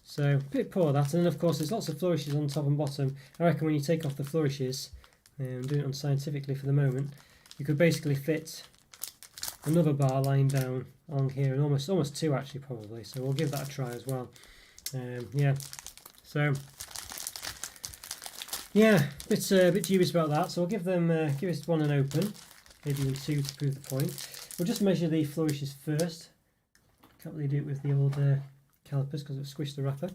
So a bit poor that, and then of course there's lots of flourishes on top and bottom. I reckon when you take off the flourishes, I'm doing it unscientifically for the moment, you could basically fit another bar lying down on here, and almost two actually probably. So we'll give that a try as well. Yeah. So yeah, a bit dubious about that. So I'll give this one an open, maybe even two to prove the point. We'll just measure the flourishes first. Can't really do it with the old calipers because I've squished the wrapper.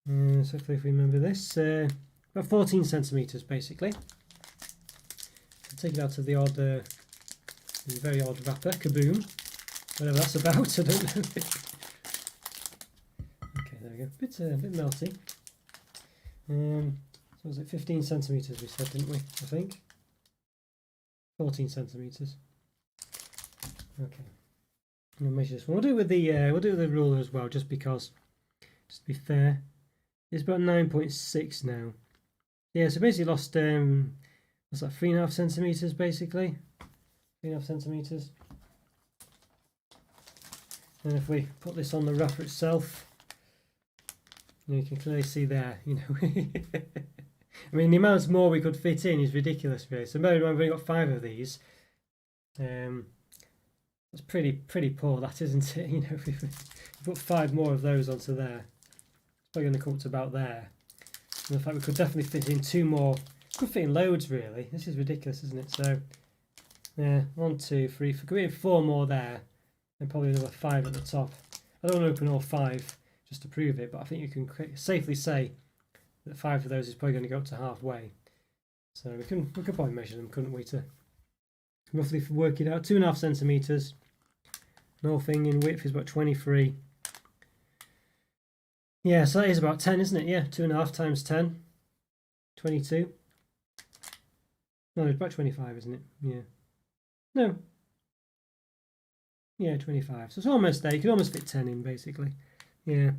So hopefully if we remember this, about 14 centimetres basically. I'll take it out of the odd, the very odd wrapper, kaboom, whatever that's about, I don't know. Okay, there we go, bit melty. So was it 15 centimetres we said, didn't we, I think? 14 centimetres. Okay. We'll measure this one. We'll do it with the ruler as well, just because, just to be fair. It's about 9.6 now. Yeah, so basically lost what's that, 3.5 centimeters basically. 3.5 centimeters. And if we put this on the wrapper itself, you can clearly see there. I mean, the amount more we could fit in is ridiculous, really. So maybe we've only got 5 of these. That's pretty poor, that, isn't it? If we put 5 more of those onto there, it's probably going to come up to about there. And in fact, we could definitely fit in 2 more. Could fit in loads, really. This is ridiculous, isn't it? So, yeah, 1, 2, 3. If we could fit 4 more there, and probably another 5 at the top. I don't want to open all 5 just to prove it, but I think you can safely say that 5 of those is probably going to go up to halfway. So we could probably measure them, couldn't we, to roughly work it out. 2.5 centimeters. The whole thing in width is about 23. Yeah, so that is about 10, isn't it? Yeah, 2.5 times 10, 22. No, it's about 25, isn't it? Yeah. No. Yeah, 25. So it's almost there. You could almost fit 10 in, basically. Yeah.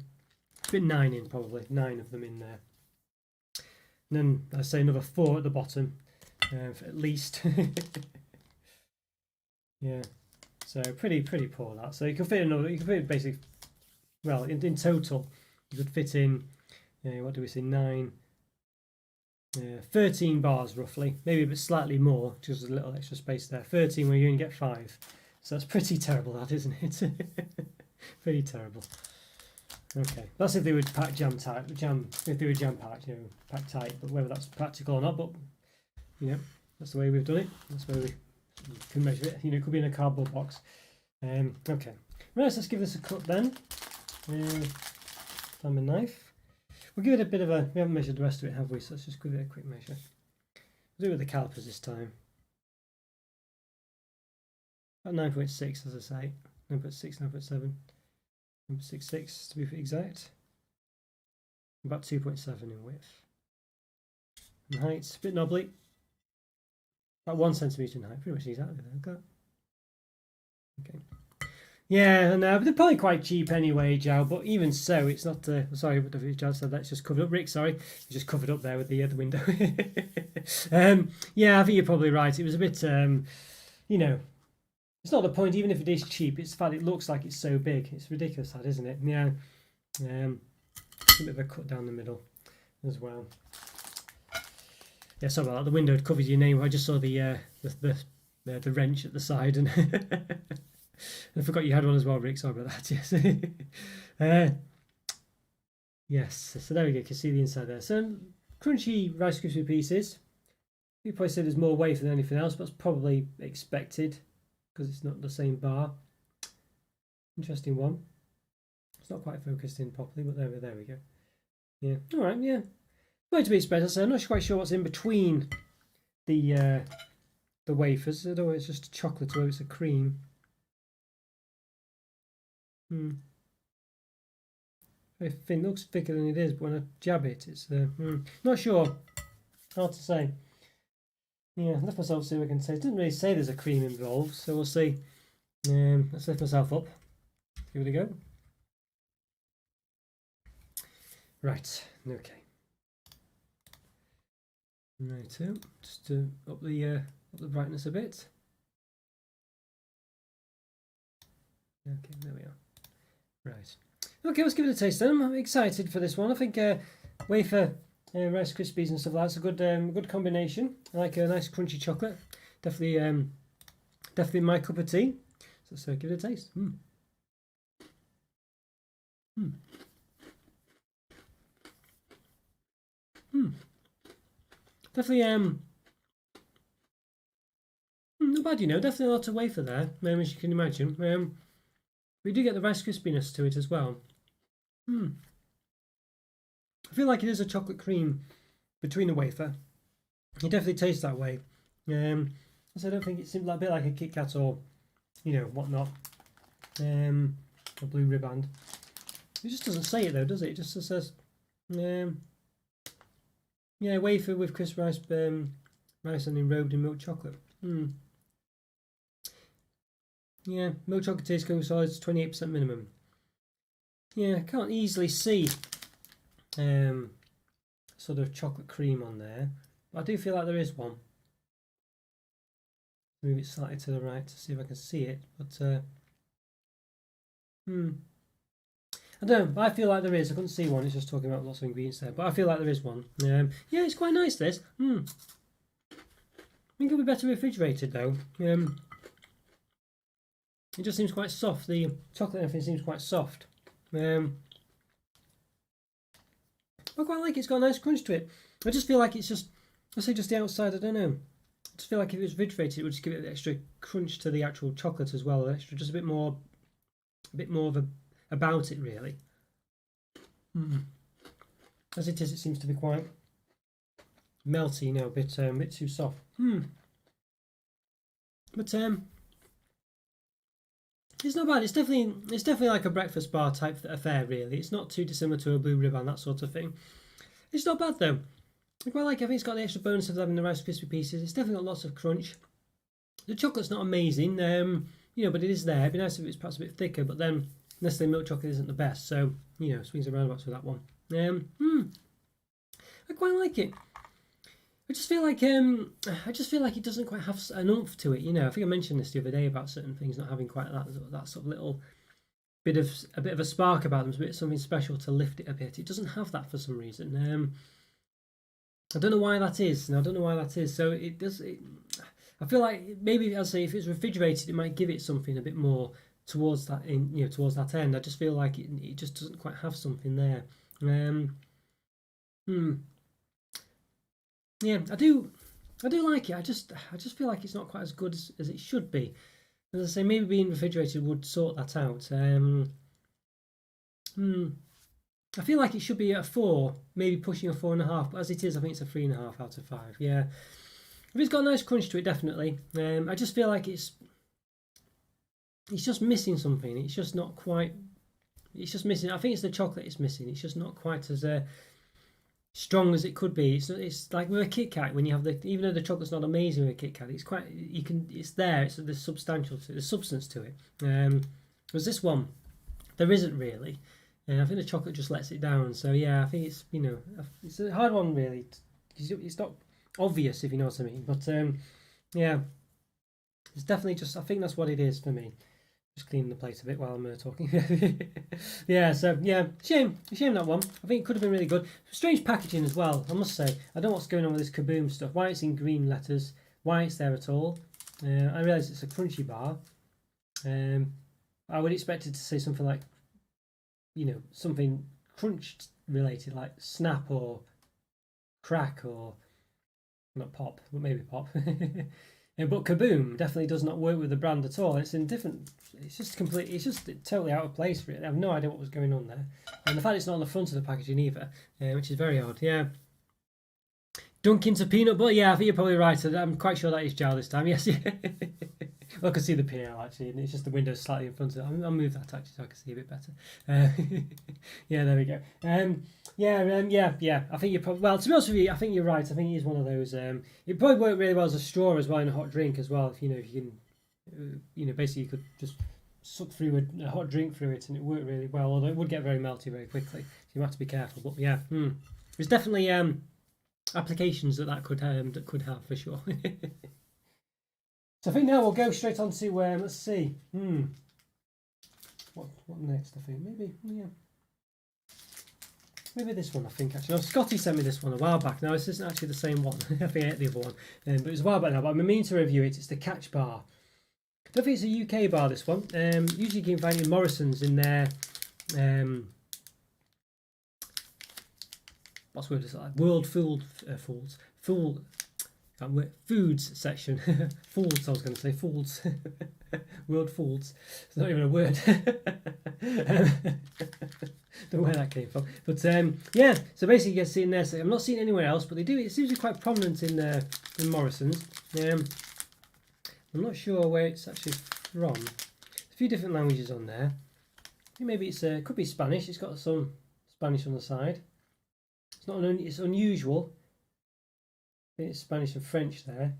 Fit 9 in, probably. 9 of them in there. And then, I say, another 4 at the bottom, at least. Yeah. So pretty poor that. So you can fit another. You can fit basically. Well, in total, you could fit in. What do we say? 9. 13 bars roughly. Maybe a bit slightly more, just a little extra space there. 13 where you only get 5. So that's pretty terrible, that, isn't it? Pretty terrible. Okay, that's if they were packed if they were jam packed, packed tight. But whether that's practical or not, but that's the way we've done it. That's the way we can measure it. It could be in a cardboard box. Okay, right. So let's give this a cut then. Find my knife. We'll give it a bit of a. We haven't measured the rest of it, have we? So let's just give it a quick measure. We'll do it with the calipers this time. About 9.6, as I say. 9.6, 9.7. 9.66 to be exact. About 2.7 in width. And height, a bit knobbly. About 1 centimetre in height, pretty much exactly there. Okay. Yeah, and they're probably quite cheap anyway, Joe. But even so, it's not. Sorry, what have Joe said? That's just covered up. Rick, sorry, it's just covered up there with the window. Yeah, I think you're probably right. It was a bit, it's not the point. Even if it is cheap, it's the fact it looks like it's so big. It's ridiculous, that, isn't it? Yeah. A bit of a cut down the middle as well. Yeah, sorry about that. The window covers your name. I just saw the wrench at the side, and I forgot you had one as well, Rick. Sorry about that. Yes. Yes. So there we go. You can see the inside there. So crunchy Rice Krispie pieces. You probably said there's more wafer than anything else, but that's probably expected because it's not the same bar. Interesting one. It's not quite focused in properly, but there we go. Yeah. All right. Yeah. Going to be expected. So I'm not quite sure what's in between the wafers. I don't know. It's just chocolate or it's a cream. Very thin. Looks thicker than it is, but when I jab it, it's not sure. Hard to say. Yeah, I left myself see what I can say. It didn't really say there's a cream involved, so we'll see. Let's lift myself up. Give it a go. Right. Okay. Right. So just to up the brightness a bit. Okay, there we are. Right. Okay, let's give it a taste then. I'm excited for this one. I think wafer, Rice Krispies and stuff like that's a good combination. I like a nice crunchy chocolate. Definitely my cup of tea. So give it a taste. Definitely not bad, definitely a lot of wafer there, as you can imagine. We do get the Rice Krispiness to it as well. I feel like it is a chocolate cream between the wafer. It definitely tastes that way. So I don't think it seems like a bit like a Kit Kat or whatnot. A blue riband. It just doesn't say it though, does it? It just says wafer with crisp rice rice and enrobed in milk chocolate. Yeah, milk chocolate taste coincides 28% minimum. Yeah, I can't easily see sort of chocolate cream on there, but I do feel like there is one. Move it slightly to the right to see if I can see it, but I don't know, I feel like there is. I couldn't see one, it's just talking about lots of ingredients there, but I feel like there is one. Yeah, it's quite nice this. I think it'll be better refrigerated though. It just seems quite soft. The chocolate and everything seems quite soft. I quite like it. It's got a nice crunch to it. I just feel like it's just, I say just the outside, I don't know. I just feel like if it was refrigerated, it would just give it an extra crunch to the actual chocolate as well. Just a bit more of about it really. As it is, it seems to be quite melty, a bit too soft. But it's not bad. It's definitely like a breakfast bar type affair, really. It's not too dissimilar to a blue riband, that sort of thing. It's not bad though. I quite like it. I think it's got the extra bonus of having the Rice Krispie pieces. It's definitely got lots of crunch. The chocolate's not amazing, but it is there. It'd be nice if it was perhaps a bit thicker, but then Nestle milk chocolate isn't the best, so swings and roundabouts with that one. I quite like it. I just feel like it doesn't quite have an oomph to it. I think I mentioned this the other day about certain things not having quite that sort of little bit of a spark about them, something special to lift it a bit. It doesn't have that for some reason. I don't know why that is, and I don't know why that is. So it does. I feel like maybe I'll say if it's refrigerated, it might give it something a bit more towards that towards that end. I just feel like it just doesn't quite have something there. Yeah, I do like it. I just feel like it's not quite as good as it should be. As I say, maybe being refrigerated would sort that out. I feel like it should be a 4, maybe pushing a 4.5, but as it is, I think it's a 3.5 out of 5. Yeah, but it's got a nice crunch to it, definitely. I just feel like it's just missing something. It's just not quite. It's just missing. I think it's the chocolate it's missing. It's just not quite as strong as it could be. It's like with a Kit Kat when you have even though the chocolate's not amazing with a Kit Kat, it's quite it's there. There's substance to it. Whereas this one, there isn't really. And I think the chocolate just lets it down. So yeah, I think it's it's a hard one really. It's not obvious if you know what I mean. But yeah, it's definitely just. I think that's what it is for me. Just cleaning the plate a bit while I'm talking. Yeah, so yeah, shame that one. I think it could have been really good. Strange packaging as well, I must say. I don't know what's going on with this Kaboom stuff. Why it's in green letters? Why it's there at all? I realise it's a crunchy bar. I would expect it to say something like, something crunch related, like snap or crack or not pop, but maybe pop. But Kaboom definitely does not work with the brand at all. It's in different. It's just totally out of place. Really, I have no idea what was going on there, and the fact it's not on the front of the packaging either, which is very odd. Yeah. Dunk into peanut butter. Yeah, I think you're probably right. I'm quite sure that is Jowl this time. Yes. Well, I can see the PL actually, and it's just the window slightly in front of it. I'll move that actually so I can see a bit better. Yeah, there we go. Yeah. I think you're probably to be honest with you, I think you're right. I think it is one of those. It probably worked really well as a straw as well in a hot drink as well. If you can, basically you could just suck through a hot drink through it, and it worked really well. Although it would get very melty very quickly, so you have to be careful. But yeah, there's definitely applications that could have for sure. So I think now we'll go straight on to let's see. What next? I think maybe maybe this one, I think, actually. No, Scotty sent me this one a while back. Now, this isn't actually the same one. I think I ate the other one. But it was a while back now. But I'm meaning to review it. It's the Catch Bar. I don't think it's a UK bar, this one. Usually you can find it in Morrison's in their... what's the word? It's like World Foods section. Foods, I was going to say. Foods. World Foods. It's not even a word. Don't know where that came from. But yeah, so basically you can see in there. So I'm not seeing anywhere else, but they do. It seems to be quite prominent in Morrison's. I'm not sure where it's actually from. There's a few different languages on there. Maybe it's could be Spanish. It's got some Spanish on the side. It's not it's unusual. I think it's Spanish and French there.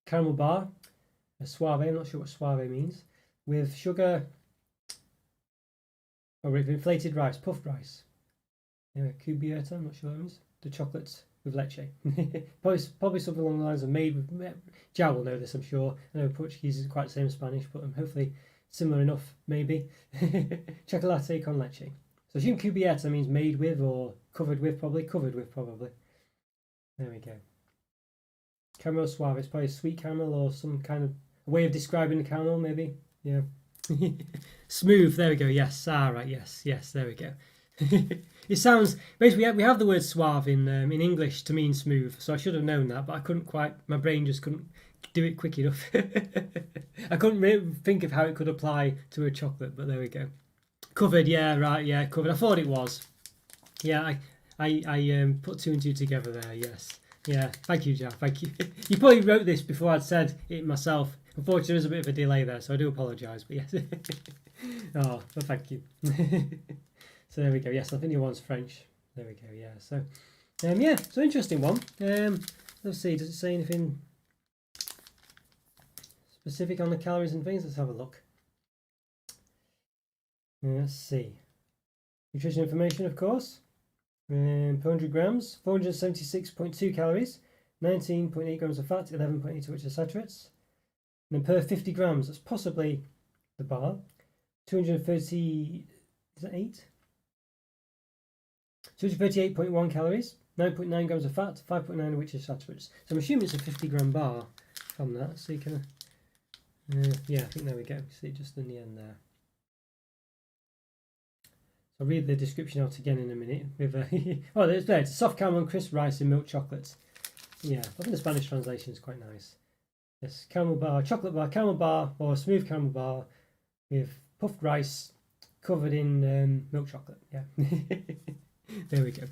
Caramel bar, a suave. I'm not sure what suave means. With sugar. Or with inflated rice, puffed rice. Cubierta, I'm not sure what it means. The chocolates with leche. probably something along the lines of made with... Jow will know this, I'm sure. I know Portuguese is quite the same as Spanish, but hopefully similar enough, maybe. Chocolate con leche. So I assume cubierta means made with or covered with, probably. Covered with, probably. There we go. Caramel suave. It's probably sweet caramel or some kind of way of describing the caramel, maybe. Yeah. Smooth. There we go. Yes. Ah, right. Yes. Yes. There we go. It sounds basically we have the word suave in English to mean smooth, so I should have known that, but I couldn't quite. My brain just couldn't do it quick enough. I couldn't really think of how it could apply to a chocolate, but there we go. Covered. Yeah. Right. Yeah. Covered. I thought it was. Yeah. I put two and two together there. Yes. Yeah. Thank you, Jack. Thank you. You probably wrote this before I'd said it myself. Unfortunately, there's a bit of a delay there, so I do apologise. But yes. Oh, well, thank you. So there we go. Yes, I think your one's French. There we go. Yeah. So, yeah. So interesting one. Let's see. Does it say anything specific on the calories and things? Let's have a look. Let's see. Nutrition information, of course. Per 100 grams, 476.2 calories, 19.8 grams of fat, 11.8 of which are saturates. And then per 50 grams, that's possibly the bar. 230. Is that 8? 238.1 calories, 9.9 grams of fat, 5.9 of which is saturates. So I'm assuming it's a 50-gram bar from that. So you can, yeah, I think there we go. See just in the end there. So I'll read the description out again in a minute. With oh, there's there. It's soft caramel and crisp rice and milk chocolate. Yeah, I think the Spanish translation is quite nice. Yes, caramel bar, chocolate bar, caramel bar, or a smooth caramel bar with puffed rice covered in milk chocolate. Yeah. There we go.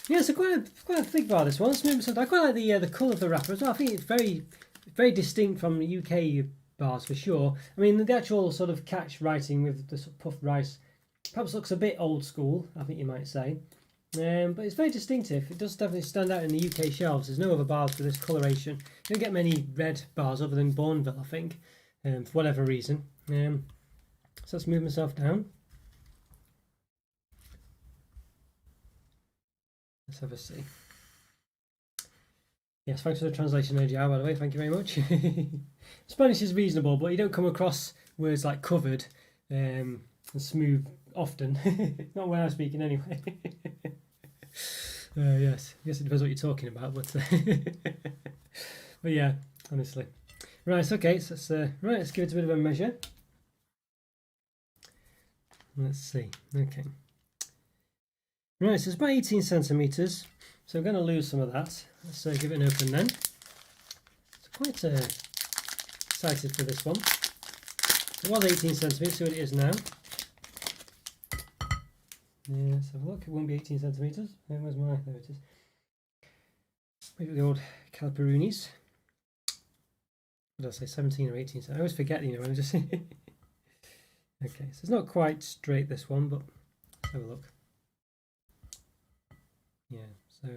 Yeah, so quite a thick bar, this one. I quite like the colour of the wrapper as well. I think it's very distinct from the UK bars for sure. I mean, the actual sort of catch writing with the sort of puffed rice perhaps looks a bit old school, I think you might say. But it's very distinctive. It does definitely stand out in the UK shelves. There's no other bars with this coloration. You don't get many red bars other than Bourneville, I think, for whatever reason. So let's move myself down. Let's have a see. Yes, thanks for the translation there, Joe, by the way. Thank you very much. Spanish is reasonable, but you don't come across words like covered and smooth often. Not when I'm speaking anyway. Yes, I guess it depends what you're talking about, but but yeah, honestly. Right, okay, so let's give it a bit of a measure. Let's see. Okay. Right, so it's about 18 centimetres, so I'm going to lose some of that. Let's give it an open then. So quite excited for this one. It was 18 centimetres, see what it is now. Yeah, let's have a look. It won't be 18 centimetres. Where's my... There it is. Maybe the old Calperonis. What did I say? 17 or 18 centimetres? I always forget, you know, when I'm just... Okay, so it's not quite straight, this one, but let's have a look. Yeah, so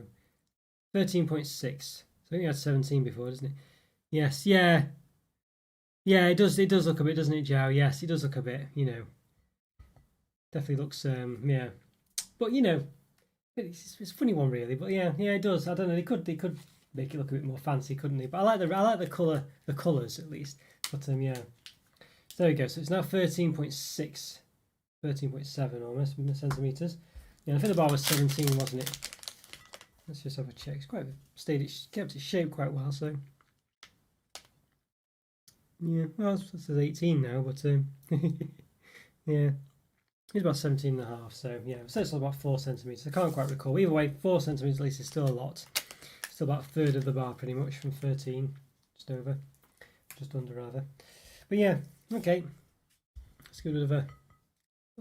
13.6. So I think we had 17 before, doesn't it? Yes, yeah. Yeah, it does look a bit, doesn't it, Joe? Yes, it does look a bit, you know. Definitely looks, yeah. But, you know, it's a funny one, really. But, yeah, it does. I don't know, they could make it look a bit more fancy, couldn't they? But I like the colours, at least. But, yeah. So there we go. So it's now 13.6, 13.7 almost centimetres. Yeah, I think the bar was 17, wasn't it? Let's just have a check. It's quite kept its shape quite well, so yeah. Well, it says 18 now, but yeah, it's about 17 and a half. So yeah, so it's about 4 centimeters. I can't quite recall. Either way, 4 centimeters at least is still a lot. Still about a third of the bar, pretty much, from 13, just over, just under rather. But yeah, okay. Let's give it a bit of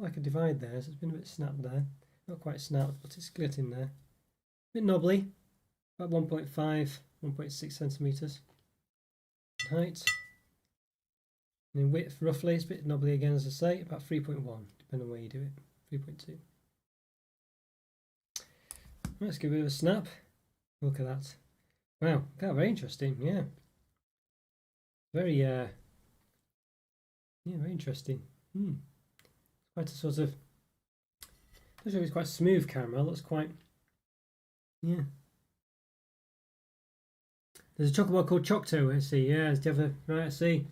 like a divide there. So it's been a bit snapped there. Not quite snapped, but it's split in there. A bit knobbly, about 1.5, 1.6 centimeters height. And in width, roughly, it's a bit knobbly again, as I say, about 3.1, depending on where you do it. 3.2. Let's give it a snap. Look at that. Wow, very interesting. Yeah, very very interesting. Quite a sort of. It's quite smooth caramel. Looks quite. Yeah. There's a chocolate bar called Chocolo. I see. Yeah, it's different. Right, I see.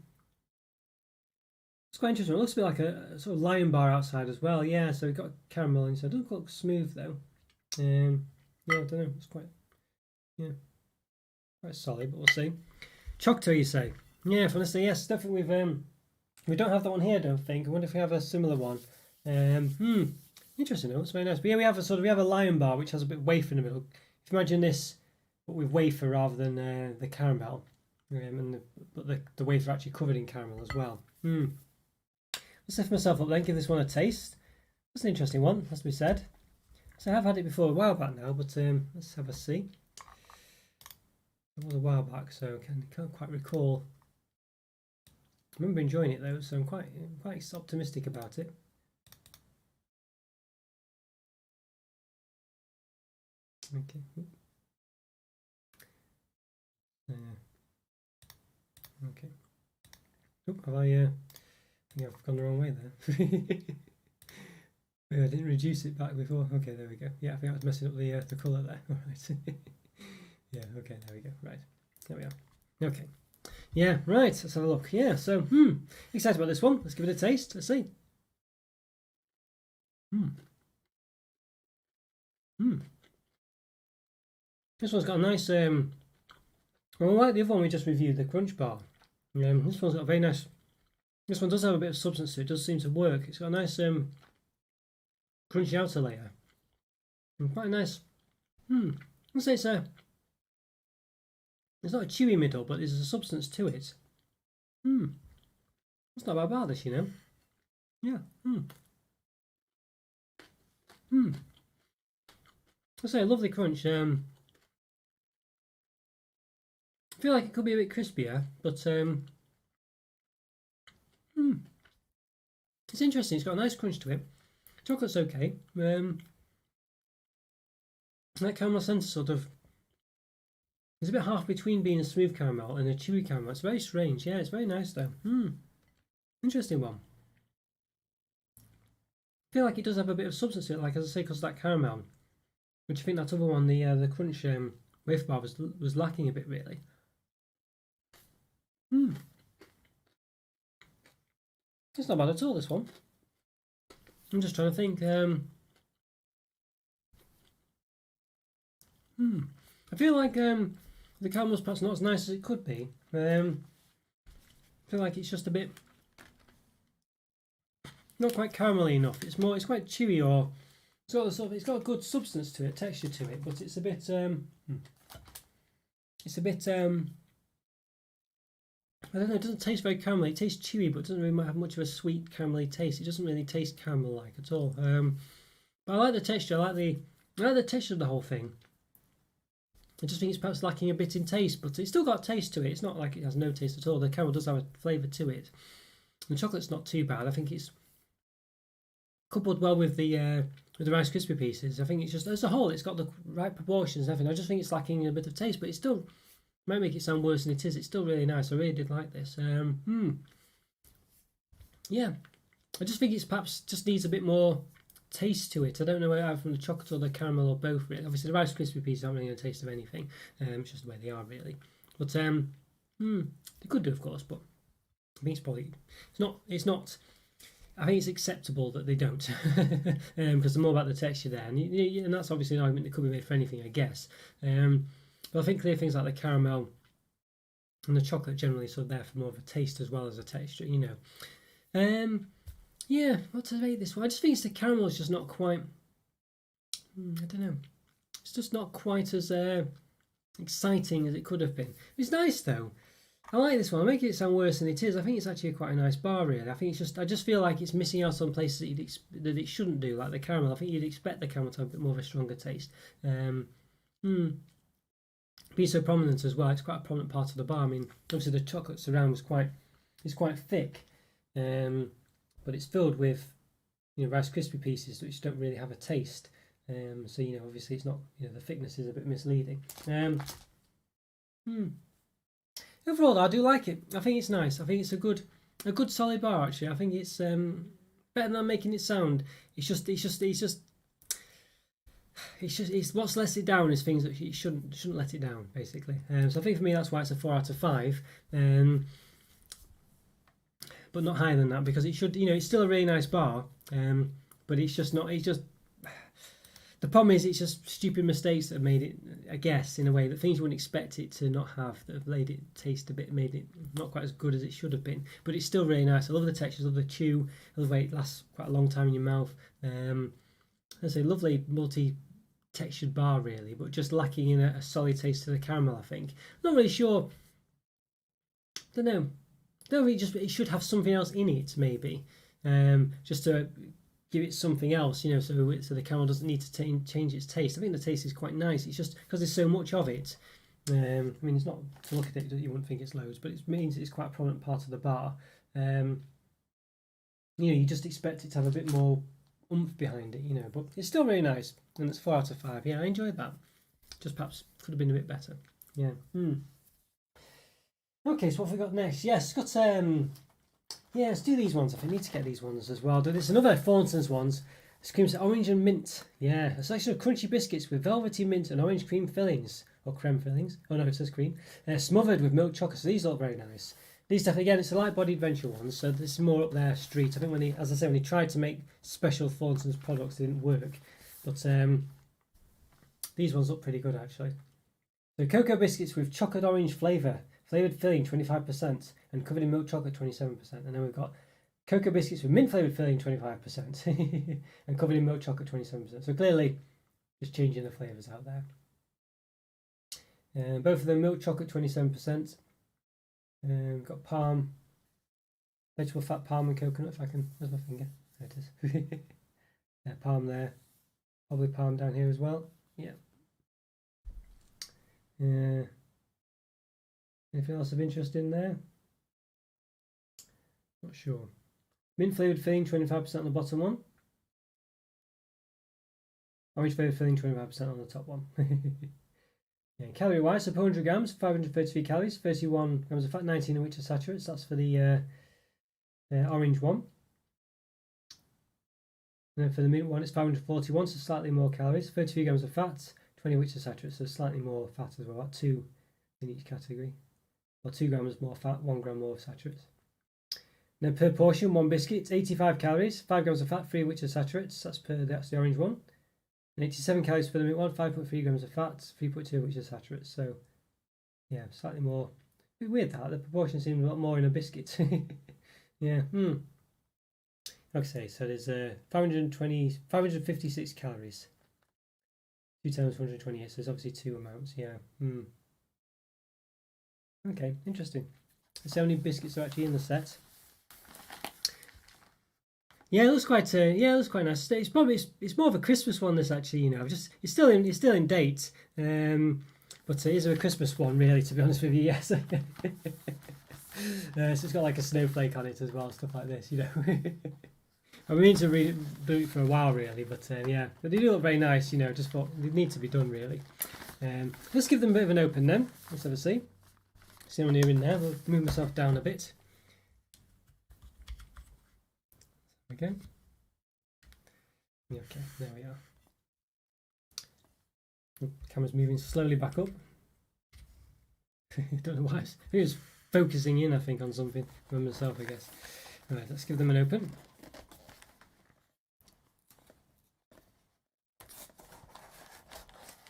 It's quite interesting. It looks a bit like a sort of lion bar outside as well. Yeah, so we've got caramel inside. It doesn't look smooth though. Yeah, I don't know. It's quite. Yeah. Quite solid, but we'll see. Chocolo, you say? Yeah, honestly, yes, definitely. We don't have that one here, I don't think. I wonder if we have a similar one. Interesting though. It's very nice. But yeah, we have a lion bar which has a bit of wafer in the middle. If you imagine this, but with wafer rather than the caramel, but the wafer actually covered in caramel as well. Let's lift myself up then. Give this one a taste. That's an interesting one, has to be said. So I have had it before a while back now, but let's have a see. It was a while back, so I can't quite recall. I remember enjoying it though, so I'm quite optimistic about it. Okay. Okay. Oop, have I think I've gone the wrong way there. Yeah, I didn't reduce it back before. Okay, there we go. Yeah, I think I was messing up the colour there. All right. Yeah, okay, there we go. Right. There we are. Okay. Yeah, right. Let's have a look. Yeah, so excited about this one. Let's give it a taste. Let's see. This one's got a nice well, I like the other one we just reviewed, the crunch bar. This one's got a very nice. This one does have a bit of substance to it. It does seem to work. It's got a nice crunchy outer layer. And quite a nice. I'd say it's not a chewy middle, but there's a substance to it. It's not bad bar, this, you know. Yeah. I say a lovely crunch. I feel like it could be a bit crispier, but it's interesting. It's got a nice crunch to it. Chocolate's okay. That caramel centre sort of is a bit half between being a smooth caramel and a chewy caramel. It's very strange. Yeah, it's very nice though. Interesting one. I feel like it does have a bit of substance to it, like as I say, because that caramel, which I think that other one, the crunch wafer bar was lacking a bit really. It's not bad at all, this one. I'm just trying to think. I feel like the caramel's perhaps not as nice as it could be. I feel like it's just a bit not quite caramelly enough. It's quite chewy, or it's got a good substance to it, texture to it, but it's a bit I don't know, it doesn't taste very caramelly. It tastes chewy, but it doesn't really have much of a sweet caramelly taste. It doesn't really taste caramel-like at all. But I like the texture. I like the texture of the whole thing. I just think it's perhaps lacking a bit in taste, but it's still got taste to it. It's not like it has no taste at all. The caramel does have a flavour to it. The chocolate's not too bad. I think it's coupled well with the Rice Krispie pieces. I think it's just as a whole, it's got the right proportions and everything. I just think it's lacking a bit of taste, but it's still might make it sound worse than it is. It's still really nice. I really did like this. Yeah, I just think it's perhaps just needs a bit more taste to it. I don't know whether from the chocolate or the caramel or both. Really. Obviously, the Rice Krispie pieces aren't really going to taste of anything. It's just the way they are, really. But they could do, of course. But I think it's probably it's not. I think it's acceptable that they don't, because they're more about the texture there, and that's obviously an argument that could be made for anything, I guess. But I think clear things like the caramel and the chocolate generally sort of there for more of a taste as well as a texture, you know. Yeah, what to rate this one? I just think it's the caramel is just not quite. I don't know. It's just not quite as exciting as it could have been. It's nice though. I like this one. I'm making it sound worse than it is. I think it's actually quite a nice bar, really. I think it's just. I just feel like it's missing out on places that it shouldn't do, like the caramel. I think you'd expect the caramel to have a bit more of a stronger taste. Being so prominent as well. It's quite a prominent part of the bar. I mean, obviously the chocolate surround is quite thick, but it's filled with, you know, Rice Krispie pieces which don't really have a taste. So, you know, obviously it's not, you know, the thickness is a bit misleading. Overall, I do like it. I think it's nice. I think it's a good solid bar. Actually, I think it's better than I'm making it sound. It's what's lets it down is things that it shouldn't let it down, basically. So I think for me that's why it's a 4 out of 5. But not higher than that, because it should, you know, it's still a really nice bar. But it's just not. It's just. The problem is, it's just stupid mistakes that have made it, I guess, in a way that things you wouldn't expect it to not have, that have made it taste a bit, made it not quite as good as it should have been. But it's still really nice. I love the textures, I love the chew, I love the way it lasts quite a long time in your mouth. It's a lovely multi-textured bar, really, but just lacking in a solid taste to the caramel, I think. Not really sure. Don't know. It should have something else in it, maybe, just to give it something else, you know, so the caramel doesn't need to change its taste. I think the taste is quite nice. It's just because there's so much of it. I mean, it's not, to look at it, you wouldn't think it's loads, but it means it's quite a prominent part of the bar. You know, you just expect it to have a bit more oomph behind it, you know, but it's still really nice, and it's 4 out of 5. Yeah, I enjoyed that. Just perhaps could have been a bit better. Yeah. Okay, so what have we got next? Yes, got yeah, let's do these ones. I think I need to get these ones as well. There's another Thornton's ones. It's creams orange and mint. Yeah, a selection of crunchy biscuits with velvety mint and orange cream fillings, or creme fillings. Oh no, it says cream. Smothered with milk chocolate. So these look very nice. These definitely, again, it's a light-bodied venture one, so this is more up their street. I think when as I say, when he tried to make special Thornton's products, they didn't work. But these ones look pretty good actually. So cocoa biscuits with chocolate orange flavour. Flavoured filling 25% and covered in milk chocolate 27%. And then we've got cocoa biscuits with mint flavoured filling 25% and covered in milk chocolate 27%. So clearly just changing the flavours out there. Both of them milk chocolate 27%. We've got palm, vegetable fat, palm and coconut. If I can, where's my finger? There it is. Yeah, palm there. Probably palm down here as well. Yeah. Anything else of interest in there? Not sure. Mint flavoured filling 25% on the bottom one. Orange flavoured filling 25% on the top one. Yeah, calorie wise, so 100 grams, 533 calories, 31 grams of fat, 19 of which are saturates. That's for the orange one. And then for the mint one, it's 541, so slightly more calories, 33 grams of fat, 20 of which are saturates, so slightly more fat as well, about 2 in each category. Or 2 grams more fat, 1 gram more saturates. Then per portion, 1 biscuit, it's 85 calories, 5 grams of fat, 3 of which are saturates. That's the orange one. And 87 calories for the mint one, 5.3 grams of fat, 3.2 of which are saturates. So, yeah, slightly more. A bit weird that the proportion seems a lot more in a biscuit. Yeah. Like I say, so there's 556 calories. 2 times 128, so there's obviously 2 amounts. Yeah. Okay, interesting. Let's see how many biscuits are actually in the set. Yeah, it looks quite. Yeah, it looks quite nice. It's probably it's more of a Christmas one. This actually, you know, it's still in date. But it is a Christmas one, really. To be honest with you, yes. So it's got like a snowflake on it as well, stuff like this, you know. I mean to do it for a while, really, but yeah, but they do look very nice, you know. Just thought they need to be done, really. Let's give them a bit of an open then. Let's have a see. See how many are in there. We'll move myself down a bit. Okay. Okay, there we are. Oh, camera's moving slowly back up. Don't know why. It was focusing in, I think, on something for myself, I guess. Right, let's give them an open.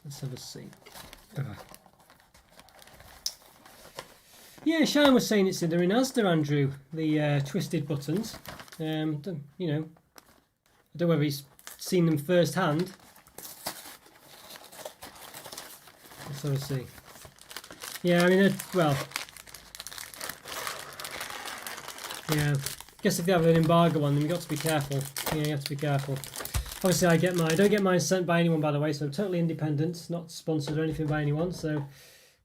Let's have a see. Yeah, Shine was saying it's they're in Asda, Andrew. The twisted buttons. You know, I don't know whether he's seen them firsthand. Let's have a see. Yeah, I mean, well, yeah. I guess if they have an embargo on them, you've got to be careful. Yeah, you have to be careful. Obviously, I don't get mine sent by anyone, by the way, so I'm totally independent, not sponsored or anything by anyone. So,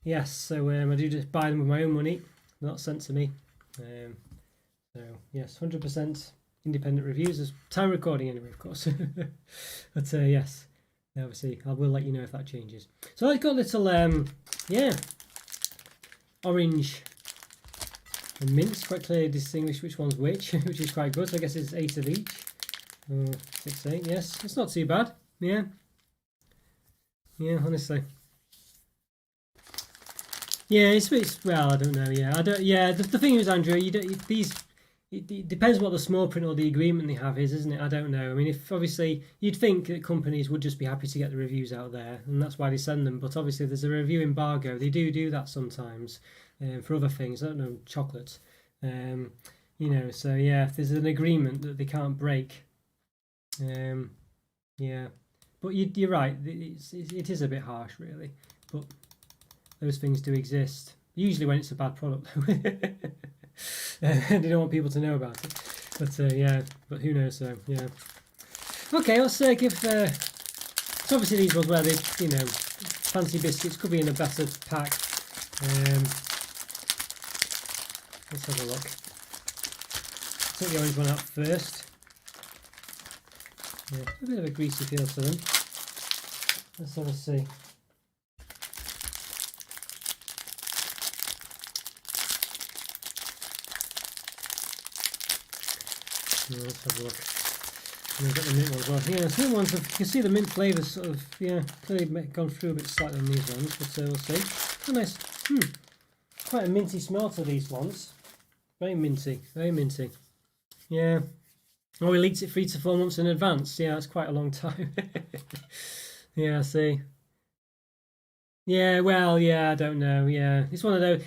yes, so I do just buy them with my own money, not sent to me. So, yes, 100% independent reviews. There's time recording anyway, of course. But yes, obviously, I will let you know if that changes. So I've got a little, yeah, orange and mint, quite clearly distinguished which one's which, which is quite good. So I guess it's 8 of each. 6, 8, yes, it's not too bad. Yeah, honestly. Yeah, it's well, I don't know. Yeah, I don't. Yeah, the thing is, Andrew, it depends what the small print or the agreement they have is, isn't it? I don't know. I mean, if obviously you'd think that companies would just be happy to get the reviews out there, and that's why they send them. But obviously, there's a review embargo. They do that sometimes for other things. I don't know, chocolates. You know, so yeah, if there's an agreement that they can't break. Yeah, but you're right. It is a bit harsh, really. But those things do exist. Usually when it's a bad product, they don't want people to know about it. But yeah, but who knows? So yeah. Okay, let's give. So obviously these ones where they, you know, fancy biscuits could be in a better pack. Let's have a look. Take the orange one out first. Yeah, a bit of a greasy feel to them. Let's have a see. Yeah, let's have a look. And we've got the mint one as well. Yeah, the mint ones, you can see the mint flavours sort of, yeah, clearly gone through a bit slightly on these ones, but we'll see. Oh, nice. Quite a minty smell to these ones. Very minty, very minty. Yeah. Oh, we leaked it 3 to 4 months in advance. Yeah, that's quite a long time. Yeah, I see. Yeah, well, yeah, I don't know. Yeah, it's one of those.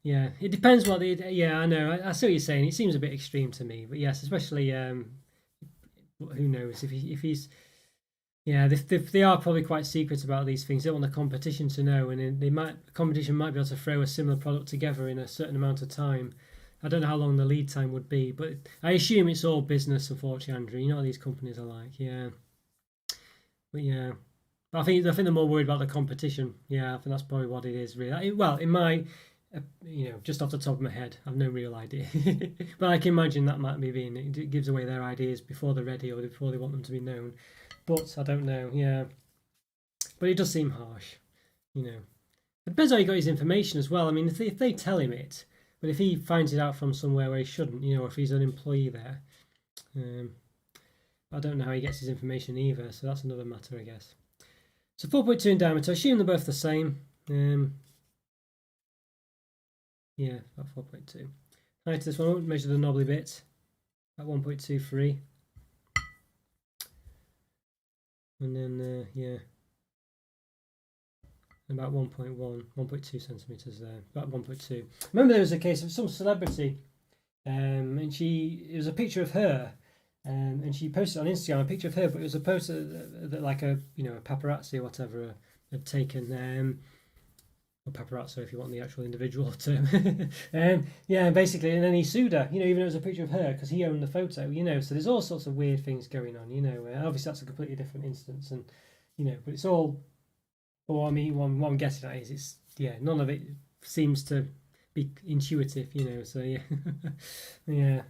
Yeah, it depends what the. Yeah, I know. I see what you're saying. It seems a bit extreme to me, but yes, especially who knows if he's. Yeah, they are probably quite secret about these things. They don't want the competition to know, and the competition might be able to throw a similar product together in a certain amount of time. I don't know how long the lead time would be, but I assume it's all business, unfortunately, Andrew. You know what these companies are like, yeah. But yeah, but I think they're more worried about the competition. Yeah, I think that's probably what it is, really. Well, in my, you know, just off the top of my head, I've no real idea, but I can imagine that might be being it gives away their ideas before they're ready or before they want them to be known. But I don't know. Yeah, but it does seem harsh, you know. It depends how he got his information as well. I mean, if they tell him it. But if he finds it out from somewhere where he shouldn't, you know, if he's an employee there, I don't know how he gets his information either. So that's another matter, I guess. So 4.2 in diameter. I assume they're both the same. Yeah, about 4.2. Height this one, I won't measure the knobbly bit. At 1.23. And then, yeah. About 1.2 centimeters there, about 1.2. Remember, there was a case of some celebrity, and it was a picture of her, and she posted on Instagram a picture of her, but it was a poster that like a paparazzi or whatever had taken, or paparazzo if you want the actual individual term. Yeah, basically, and then he sued her. You know, even though it was a picture of her because he owned the photo. You know, so there's all sorts of weird things going on. You know, obviously that's a completely different instance, and you know, but it's all. Well, I mean, what I'm getting at is none of it seems to be intuitive, you know. So yeah, yeah.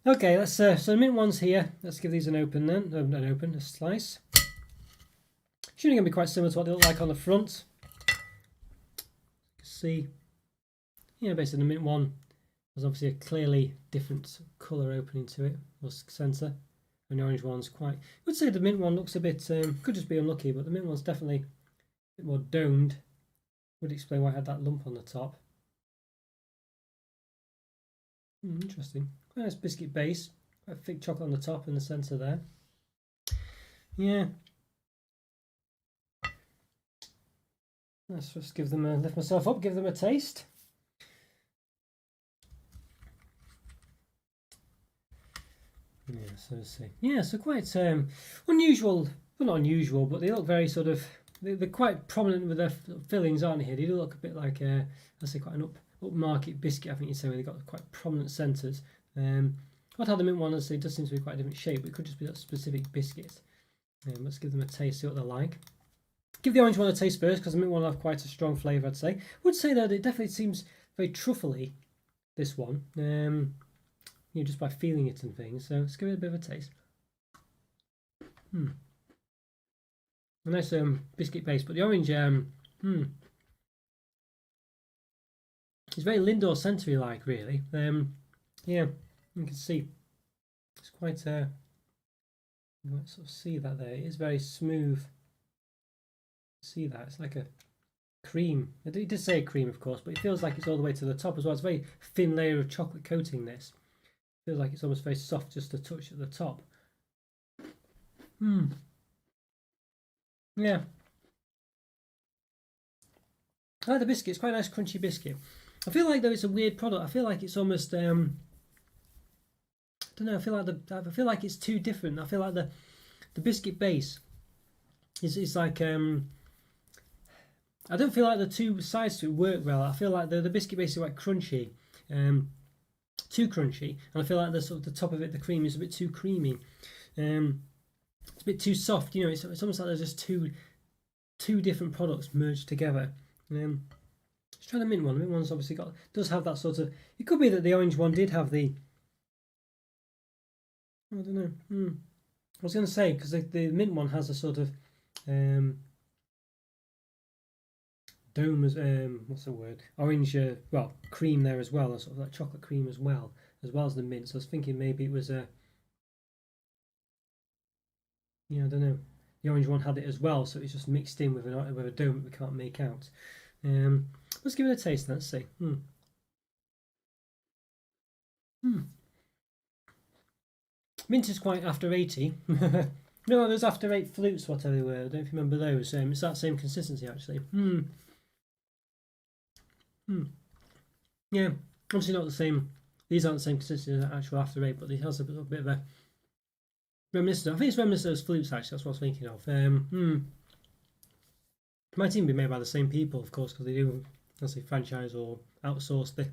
Okay, let's so the mint one's here. Let's give these an open then. A slice. Shooting gonna be quite similar to what they look like on the front. See, yeah, basically the mint one has obviously a clearly different colour opening to it, or centre. And the orange one's quite. I would say the mint one looks a bit. Could just be unlucky, but the mint one's definitely a bit more domed. Would explain why I had that lump on the top. Interesting. Quite nice biscuit base. Quite thick chocolate on the top in the centre there. Yeah. Let's just give them a lift myself up, give them a taste. Yeah, so let's see. Yeah, so quite unusual. Well, not unusual, but they look very sort of. They're quite prominent with their fillings, aren't they? Here, they do look a bit like I say, quite an upmarket biscuit. I think you'd say where they've got quite prominent centres. I'd have the mint one, as it does seem to be quite a different shape, but it could just be that specific biscuit. Let's give them a taste, see what they're like. Give the orange one a taste first, because the mint one will have quite a strong flavour, I'd say. I would say that it definitely seems very truffly, this one. Just by feeling it and things. So let's give it a bit of a taste. A nice biscuit base, but the orange, it's very Lindor century like, really. Yeah, you can see it's quite. You might sort of see that there. It is very smooth. See that? It's like a cream. It did say a cream, of course, but it feels like it's all the way to the top as well. It's a very thin layer of chocolate coating. This feels like it's almost very soft, just a touch at the top. Yeah. I like the biscuit. It's quite a nice crunchy biscuit. I feel like though it's a weird product. I feel like it's almost I don't know. I feel like it's too different. I feel like the biscuit base is like I don't feel like the two sides to it work well. I feel like the biscuit base is quite crunchy, too crunchy, and I feel like the sort of the top of it, the cream, is a bit too creamy. It's a bit too soft. It's almost like there's just two different products merged together. Let's try the mint one. The mint one's obviously does have that sort of. It could be that the orange one did have the. I don't know. I was going to say because the mint one has a sort of dome as what's the word? Orange, cream there as well, a sort of like chocolate cream as well as the mint. So I was thinking maybe it was a. I don't know. The orange one had it as well, so it's just mixed in with a dome that we can't make out. Let's give it a taste. Let's see. Mint is quite after 80. No, there's after 8 flutes, whatever they were. I don't know if you remember those. It's that same consistency actually. Yeah, obviously not the same. These aren't the same consistency as actual after 8, but it has a bit of a reminiscent. I think it's reminiscent of those flutes actually. That's what I was thinking of. Might even be made by the same people, of course, because they do, let's say, franchise or outsource the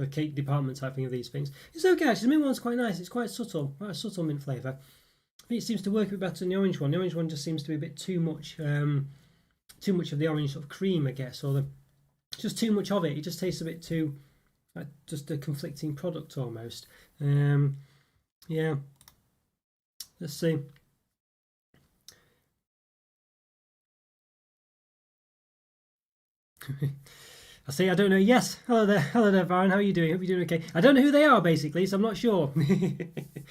cake department type thing of these things. It's okay actually. The mint one's quite nice. It's quite subtle, quite a subtle mint flavour. I think it seems to work a bit better than the orange one. The orange one just seems to be a bit too much of the orange sort of cream, I guess, or just too much of it. It just tastes a bit too, like just a conflicting product almost. Yeah. Let's see. I see. I don't know. Yes. Hello there, Baron. How are you doing? Hope you're doing okay. I don't know who they are basically, so I'm not sure.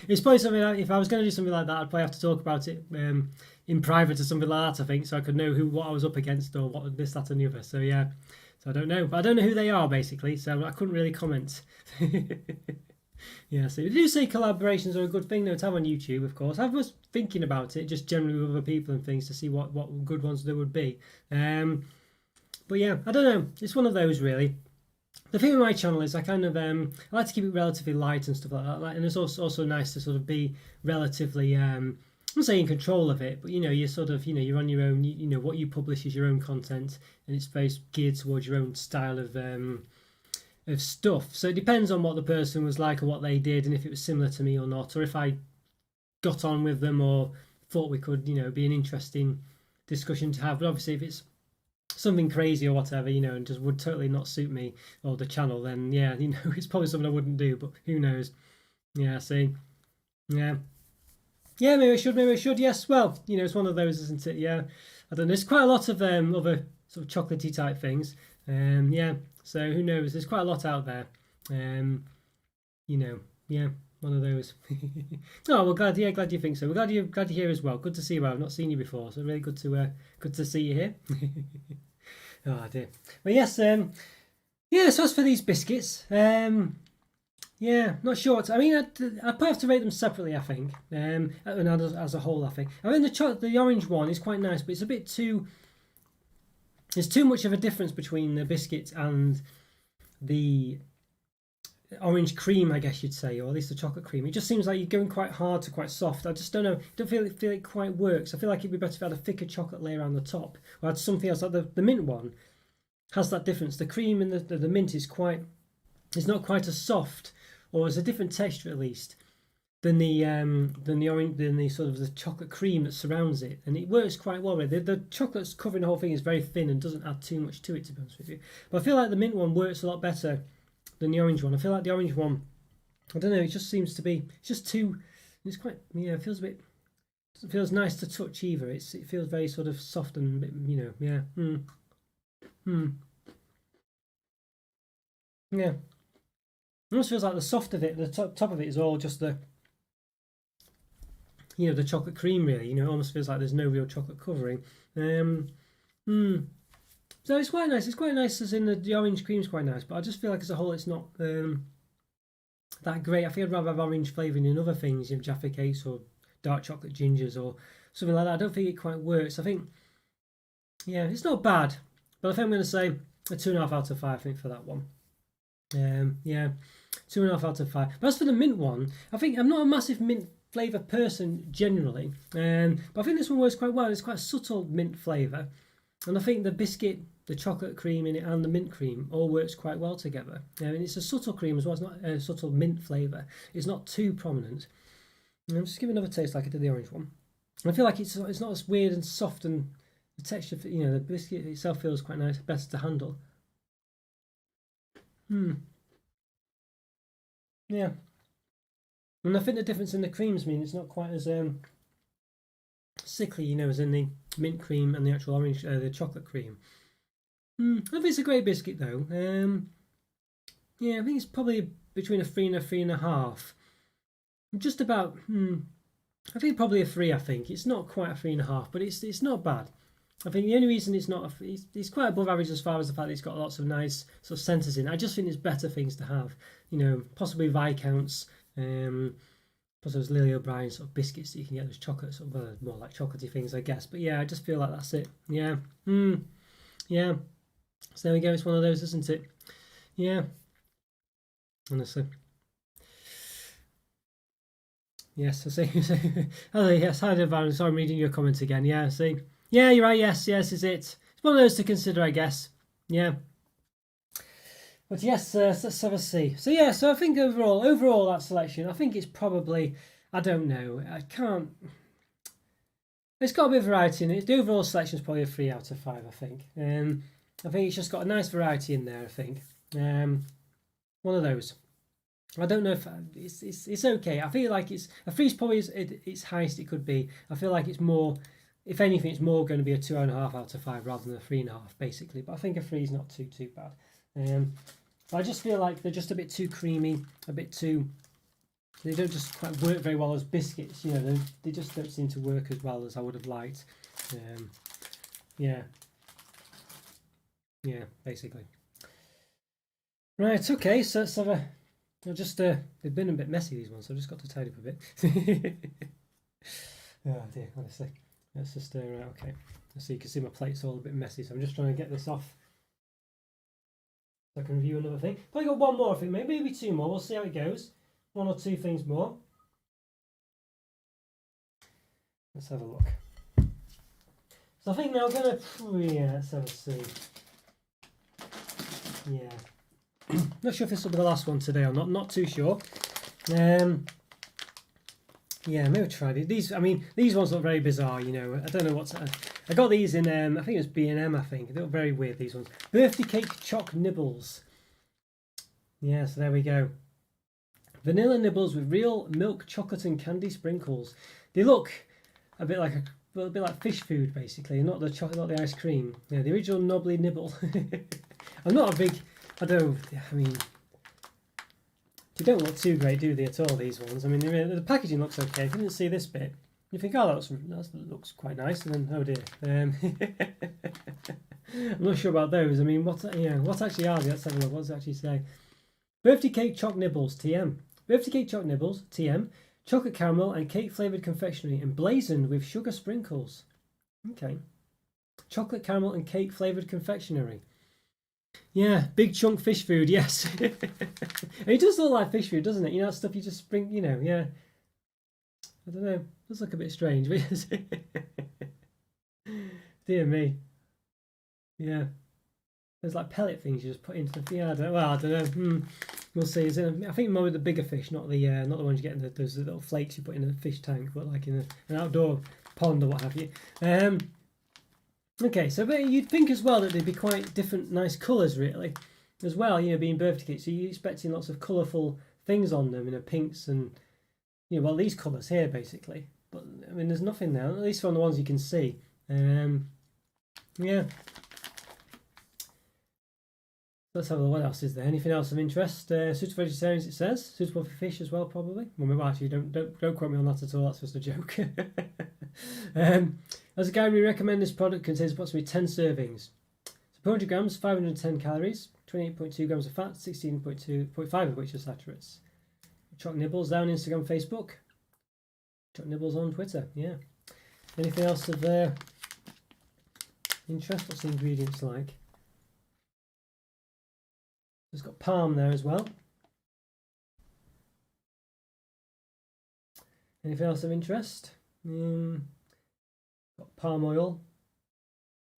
It's probably something like, if I was going to do something like that, I'd probably have to talk about it in private or something like that. I think so I could know what I was up against or what this, that, and the other. So yeah. So I don't know, but I don't know who they are basically, so I couldn't really comment. Yeah, so they do say collaborations are a good thing though to have on YouTube, of course. I was thinking about it, just generally with other people and things, to see what good ones there would be. But yeah, I don't know. It's one of those really. The thing with my channel is I kind of I like to keep it relatively light and stuff like that, and it's also nice to sort of be relatively I'm not saying in control of it, but you're sort of you're on your own. What you publish is your own content, and it's very geared towards your own style of stuff. So it depends on what the person was like or what they did, and if it was similar to me or not, or if I got on with them or thought we could be an interesting discussion to have. But obviously if it's something crazy or whatever, and just would totally not suit me or the channel, then yeah, it's probably something I wouldn't do, but who knows. Yeah, see. Yeah, maybe I should. Yes, well, it's one of those, isn't it? Yeah, I don't know. There's quite a lot of other sort of chocolatey type things. Yeah, so who knows? There's quite a lot out there. Yeah, one of those. Oh, well, glad you think so. We're glad you're here as well. Good to see you. I've not seen you before, so really good to see you here. Oh dear. Well, yes. Yeah. So as for these biscuits, yeah, not sure. I'd probably have to rate them separately. I think, and as a whole, I think. The orange one is quite nice, but it's a bit too. there's too much of a difference between the biscuits and the orange cream, I guess you'd say, or at least the chocolate cream. It just seems like you're going quite hard to quite soft. I just don't know. Don't feel it quite works. I feel like it'd be better if I had a thicker chocolate layer on the top, or had something else. Like the mint one has that difference. The cream and the mint is not quite as soft, or has a different texture at least than the orange, than the sort of the chocolate cream that surrounds it, and it works quite well. The chocolate's covering the whole thing is very thin and doesn't add too much to it, to be honest with you. But I feel like the mint one works a lot better than the orange one. I feel like the orange one, I don't know, it just seems to be, it's just too, it's quite, it feels a bit, it feels nice to touch either. It feels very sort of soft and a bit, yeah. Yeah. It almost feels like the soft of it, the top of it is all just the chocolate cream, really. It almost feels like there's no real chocolate covering. So it's quite nice. It's quite nice, as in the orange cream's quite nice, but I just feel like as a whole it's not that great. I think I'd rather have orange flavouring in other things, Jaffa cakes or dark chocolate gingers or something like that. I don't think it quite works. I think, yeah, it's not bad, but I think I'm going to say a 2.5 out of 5. I think for that one. Yeah, 2.5 out of 5. But as for the mint one, I think I'm not a massive mint flavour person generally, but I think this one works quite well. It's quite a subtle mint flavour, and I think the biscuit, the chocolate cream in it, and the mint cream all works quite well together. And it's a subtle cream as well. It's not a subtle mint flavour. It's not too prominent. And I'm just giving another taste like I did the orange one. And I feel like it's not as weird and soft, and the texture, the biscuit itself feels quite nice, better to handle. Yeah. And I think the difference in the creams mean it's not quite as sickly, as in the mint cream and the actual orange, the chocolate cream. I think it's a great biscuit though. Yeah, I think it's probably between a 3 and a 3.5. Just about. I think probably a 3. I think it's not quite a 3.5, but it's not bad. I think the only reason it's not, it's quite above average as far as the fact that it's got lots of nice sort of centres in. I just think there's better things to have, possibly Viscounts, possibly Lily O'Brien sort of biscuits that you can get, those chocolates, well, more like chocolatey things, I guess. But yeah, I just feel like that's it. Yeah, yeah. So there we go. It's one of those, isn't it? Yeah. Honestly. Yes, I see. Oh yes, hi there, Baron. So I'm reading your comments again. Yeah, see. Yeah, you're right. Yes, is it? It's one of those to consider, I guess. Yeah. But yes, let's have a see. So yeah, so I think overall that selection, I think it's probably, I don't know, I can't. It's got a bit of variety in it. The overall selection is probably a 3 out of 5. I think. I think it's just got a nice variety in there. I think. One of those. I don't know if it's okay. I feel like it's a 3 is probably its highest it could be. I feel like it's more. If anything, it's more going to be a 2.5 out of 5 rather than a 3.5, basically. But I think a 3 is not too bad. I just feel like they're just a bit too creamy, a bit too. They don't just quite work very well as biscuits. They just don't seem to work as well as I would have liked. Yeah, basically. Right. Okay. So let's have a. They've been a bit messy, these ones, so I've just got to tidy up a bit. Oh dear, honestly. Let's just okay. So you can see my plate's all a bit messy, so I'm just trying to get this off so I can review another thing. Probably got one more, I think, maybe 2 more. We'll see how it goes. 1 or 2 things more. Let's have a look. So I think now I'm gonna let's have a see. Yeah. Not sure if this will be the last one today or not. Not too sure. Yeah, maybe try it. These ones look very bizarre. I don't know what's. I got these in. I think it was B&M. I think they look very weird. These ones. Birthday cake choc nibbles. Yeah, so there we go. Vanilla nibbles with real milk, chocolate, and candy sprinkles. They look a bit like fish food, basically. Not the chocolate, not the ice cream. Yeah, the original knobbly nibble. I'm not a big. They don't look too great, do they, at all, these ones? The packaging looks okay. If you didn't see this bit, you think, oh, that looks quite nice, and then, oh dear. I'm not sure about those. What actually are they? Let's have a look. What does it actually say? Birthday cake choc nibbles, TM. Birthday cake choc nibbles, TM. Chocolate caramel and cake flavoured confectionery, emblazoned with sugar sprinkles. Okay. chocolate, caramel, and cake flavoured confectionery. Yeah, big chunk fish food, yes. And it does look like fish food, doesn't it? You know, that stuff you just spring, you know, yeah. I don't know, it does look a bit strange, but dear me. Yeah. There's like pellet things you just put into the, yeah, I don't know. We'll see. I think more with the bigger fish, not the ones you get in those little flakes you put in a fish tank, but like in an outdoor pond or what have you. Okay, so but you'd think as well that they'd be quite different, nice colours really, as well. You know, being birthday cakes, so you're expecting lots of colourful things on them, you know, pinks and well, these colours here basically. But I mean, there's nothing there, at least from the ones you can see. Yeah. Let's have a look. What else is there? Anything else of interest? Suitable for vegetarians, it says. Suitable for fish as well, probably. Well, actually, don't quote me on that at all. That's just a joke. As a guide, we recommend this product contains approximately 10 servings. So 400 grams, 510 calories, 28.2 grams of fat, 16.5 of which are saturates. Choc Nibbles down Instagram, Facebook. Choc Nibbles on Twitter. Yeah. Anything else of interest? What's the ingredients like? It's got palm there as well. Anything else of interest? Got palm oil.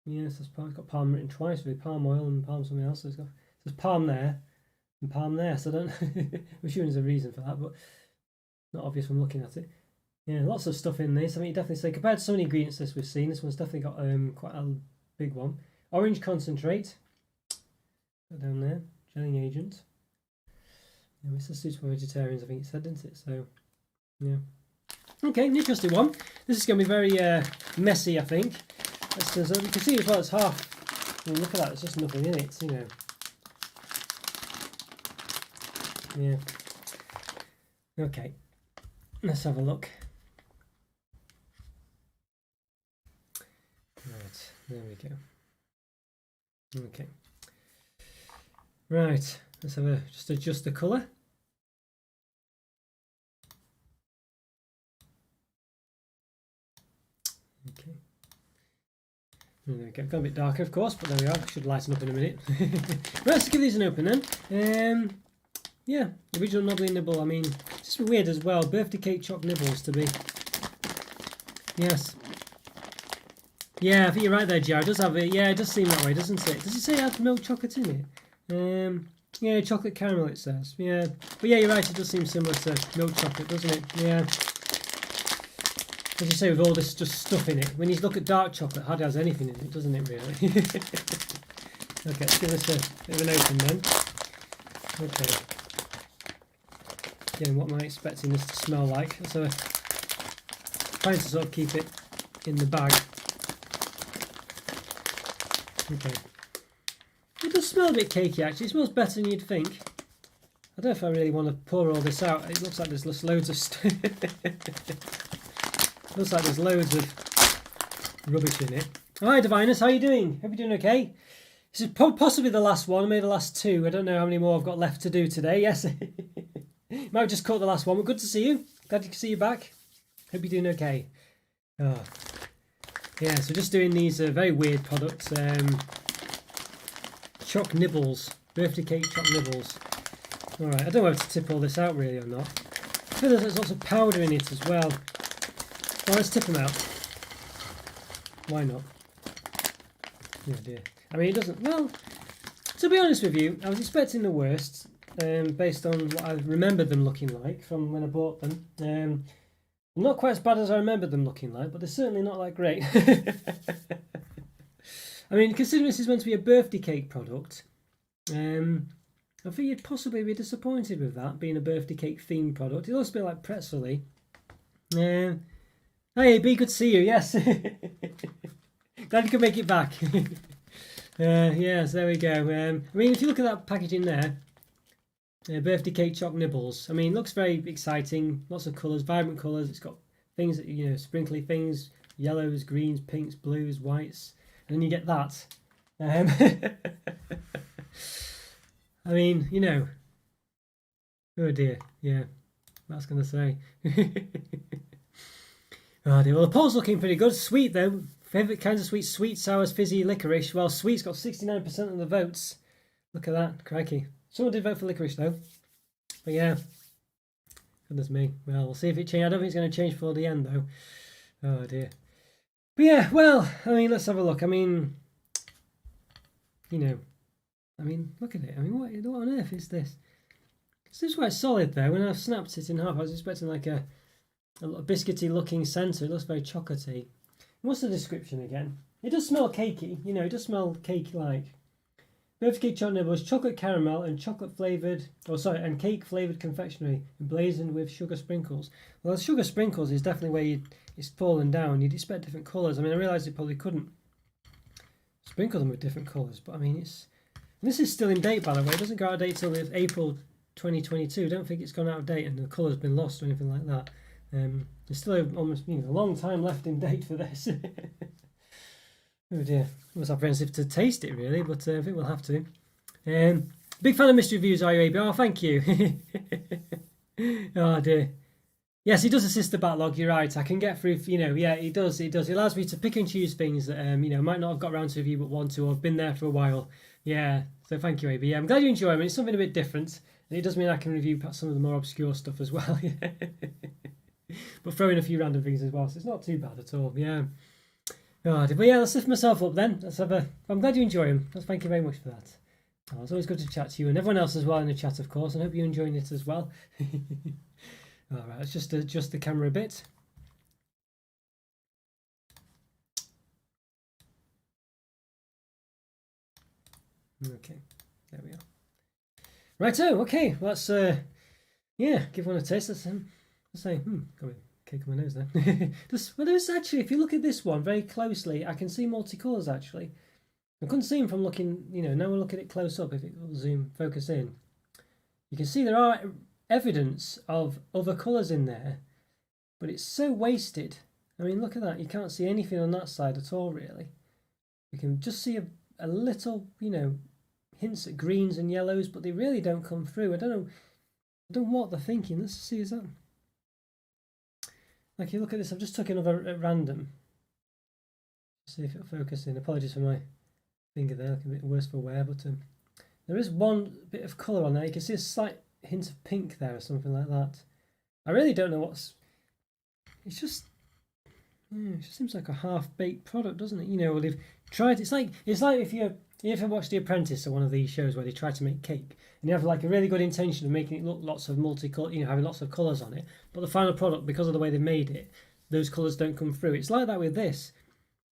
Yes, it's got palm written twice with palm oil and palm something else. So there's palm there and palm there. So I don't. I'm assuming there's a reason for that, but not obvious from looking at it. Yeah, lots of stuff in this. I mean, you definitely say compared to some of the ingredients this we've seen, this one's definitely got quite a big one. Orange concentrate. Put down there. Gelling agent. Yeah, it's a suitable for vegetarians, I think it said, didn't it? So, yeah. Okay, an interesting one. This is going to be very messy, I think. So you can see as well, it's half. I mean, look at that, there's just nothing in it, you know. Yeah. Okay, let's have a look. Right, there we go. Okay. Right, let's have just adjust the colour. Okay. There we go. Got a bit darker, of course, but there we are. Should lighten up in a minute. Right, let's give these an open then. Yeah, original knobbly nibble. I mean, it's just weird as well. Birthday cake choc nibbles to be. Yes. Yeah, I think you're right there, Jared. It does have it. Yeah, it does seem that way, doesn't it? Does it say it has milk chocolate in it? Yeah, chocolate caramel it says. Yeah, but yeah, you're right. It does seem similar to milk chocolate, doesn't it? Yeah. As you say, with all this just stuff in it. When you look at dark chocolate, hardly has anything in it, doesn't it? Really. Okay, let's give this a bit of an open then. Okay. Again, what am I expecting this to smell like? So, trying to sort of keep it in the bag. Okay. It does smell a bit cakey actually. It smells better than you'd think. I don't know if I really want to pour all this out. It looks like there's just loads of looks like there's loads of rubbish in it. Hi Divinus, how are you doing? Hope you're doing okay. This is possibly the last one, maybe the last two. I don't know how many more I've got left to do today. Yes. Might have just caught the last one, but good to see you. Glad to see you back. Hope you're doing okay. Oh. Yeah, so just doing these very weird products. Choc nibbles, birthday cake choc nibbles. Alright, I don't know whether to tip all this out really or not. I feel there's lots of powder in it as well. Well, let's tip them out. Why not? Oh dear. I mean, it doesn't... Well, to be honest with you, I was expecting the worst, based on what I remembered them looking like from when I bought them. Not quite as bad as I remembered them looking like, but they're certainly not that great. I mean, considering this is meant to be a birthday cake product, I think you'd possibly be disappointed with that, being a birthday cake themed product. It looks a bit like pretzel-y. Hey, B, good to see you, yes. Glad you could make it back. Yes, there we go. I mean, if you look at that packaging there, birthday cake choc nibbles. I mean, it looks very exciting. Lots of colours, vibrant colours. It's got things that, you know, sprinkly things, yellows, greens, pinks, blues, whites. And then you get that. I mean, you know. Oh dear, yeah. What I was going to say. Oh dear. Well, the poll's looking pretty good. Sweet though. Favourite kinds of sweets: sweet, sours, fizzy, licorice. Well, sweet's got 69% of the votes. Look at that, crikey. Someone did vote for licorice though. But yeah, goodness me. Well, we'll see if it changes. I don't think it's going to change for the end though. Oh dear. But yeah, well, I mean, let's have a look. I mean, you know, I mean, look at it. I mean, what on earth is this? This is quite solid though. When I've snapped it in half, I was expecting like a biscuity looking centre. It looks very chocolatey. What's the description again? It does smell cakey. You know, it does smell cake-like. Birthday chocolate nibbles, chocolate caramel and chocolate flavoured, and cake flavoured confectionery emblazoned with sugar sprinkles. Well, the sugar sprinkles is definitely where it's fallen down. You'd expect different colours. I mean, I realised it probably couldn't sprinkle them with different colours, but I mean, this is still in date, by the way. It doesn't go out of date till April 2022. I don't think it's gone out of date and the colour's been lost or anything like that. There's still almost a long time left in date for this. Oh dear, I was apprehensive to taste it really, but I think we'll have to. Big fan of mystery reviews, are you, AB? Oh, thank you. Oh dear. Yes, he does assist the backlog. You're right. I can get through. Yeah, he does. It allows me to pick and choose things that might not have got around to review but want to, or have been there for a while. Yeah. So thank you, AB. Yeah, I'm glad you enjoy it. It's something a bit different, and it does mean I can review perhaps some of the more obscure stuff as well. But throw in a few random things as well, so it's not too bad at all. Yeah. Oh, but yeah, let's lift myself up then. I'm glad you enjoy them. Thank you very much for that. Oh, it's always good to chat to you and everyone else as well in the chat, of course. And I hope you're enjoying it as well. All right, let's just adjust the camera a bit. Okay, there we are. Righto, okay, let's give one a taste. Let's say, got a cake on my nose there. There's actually, if you look at this one very closely, I can see multicolours actually. I couldn't see them from looking, now we'll look at it close up if it will focus in. You can see there are evidence of other colours in there, but it's so wasted. I mean, look at that. You can't see anything on that side at all, really. You can just see a little, hints at greens and yellows, but they really don't come through. I don't know what they're thinking. Let's see, is that... Like, you look at this, I've just took another at random. See if it'll focus in. Apologies for my finger there, looking a bit worse for wear, but there is one bit of colour on there. You can see a slight hint of pink there or something like that. I really don't know what's... It just seems like a half-baked product, doesn't it? Well, they've tried... It's like if you ever watch The Apprentice or one of these shows where they try to make cake and you have like a really good intention of making it look lots of multicolour, having lots of colours on it, but the final product, because of the way they made it, those colours don't come through. It's like that with this.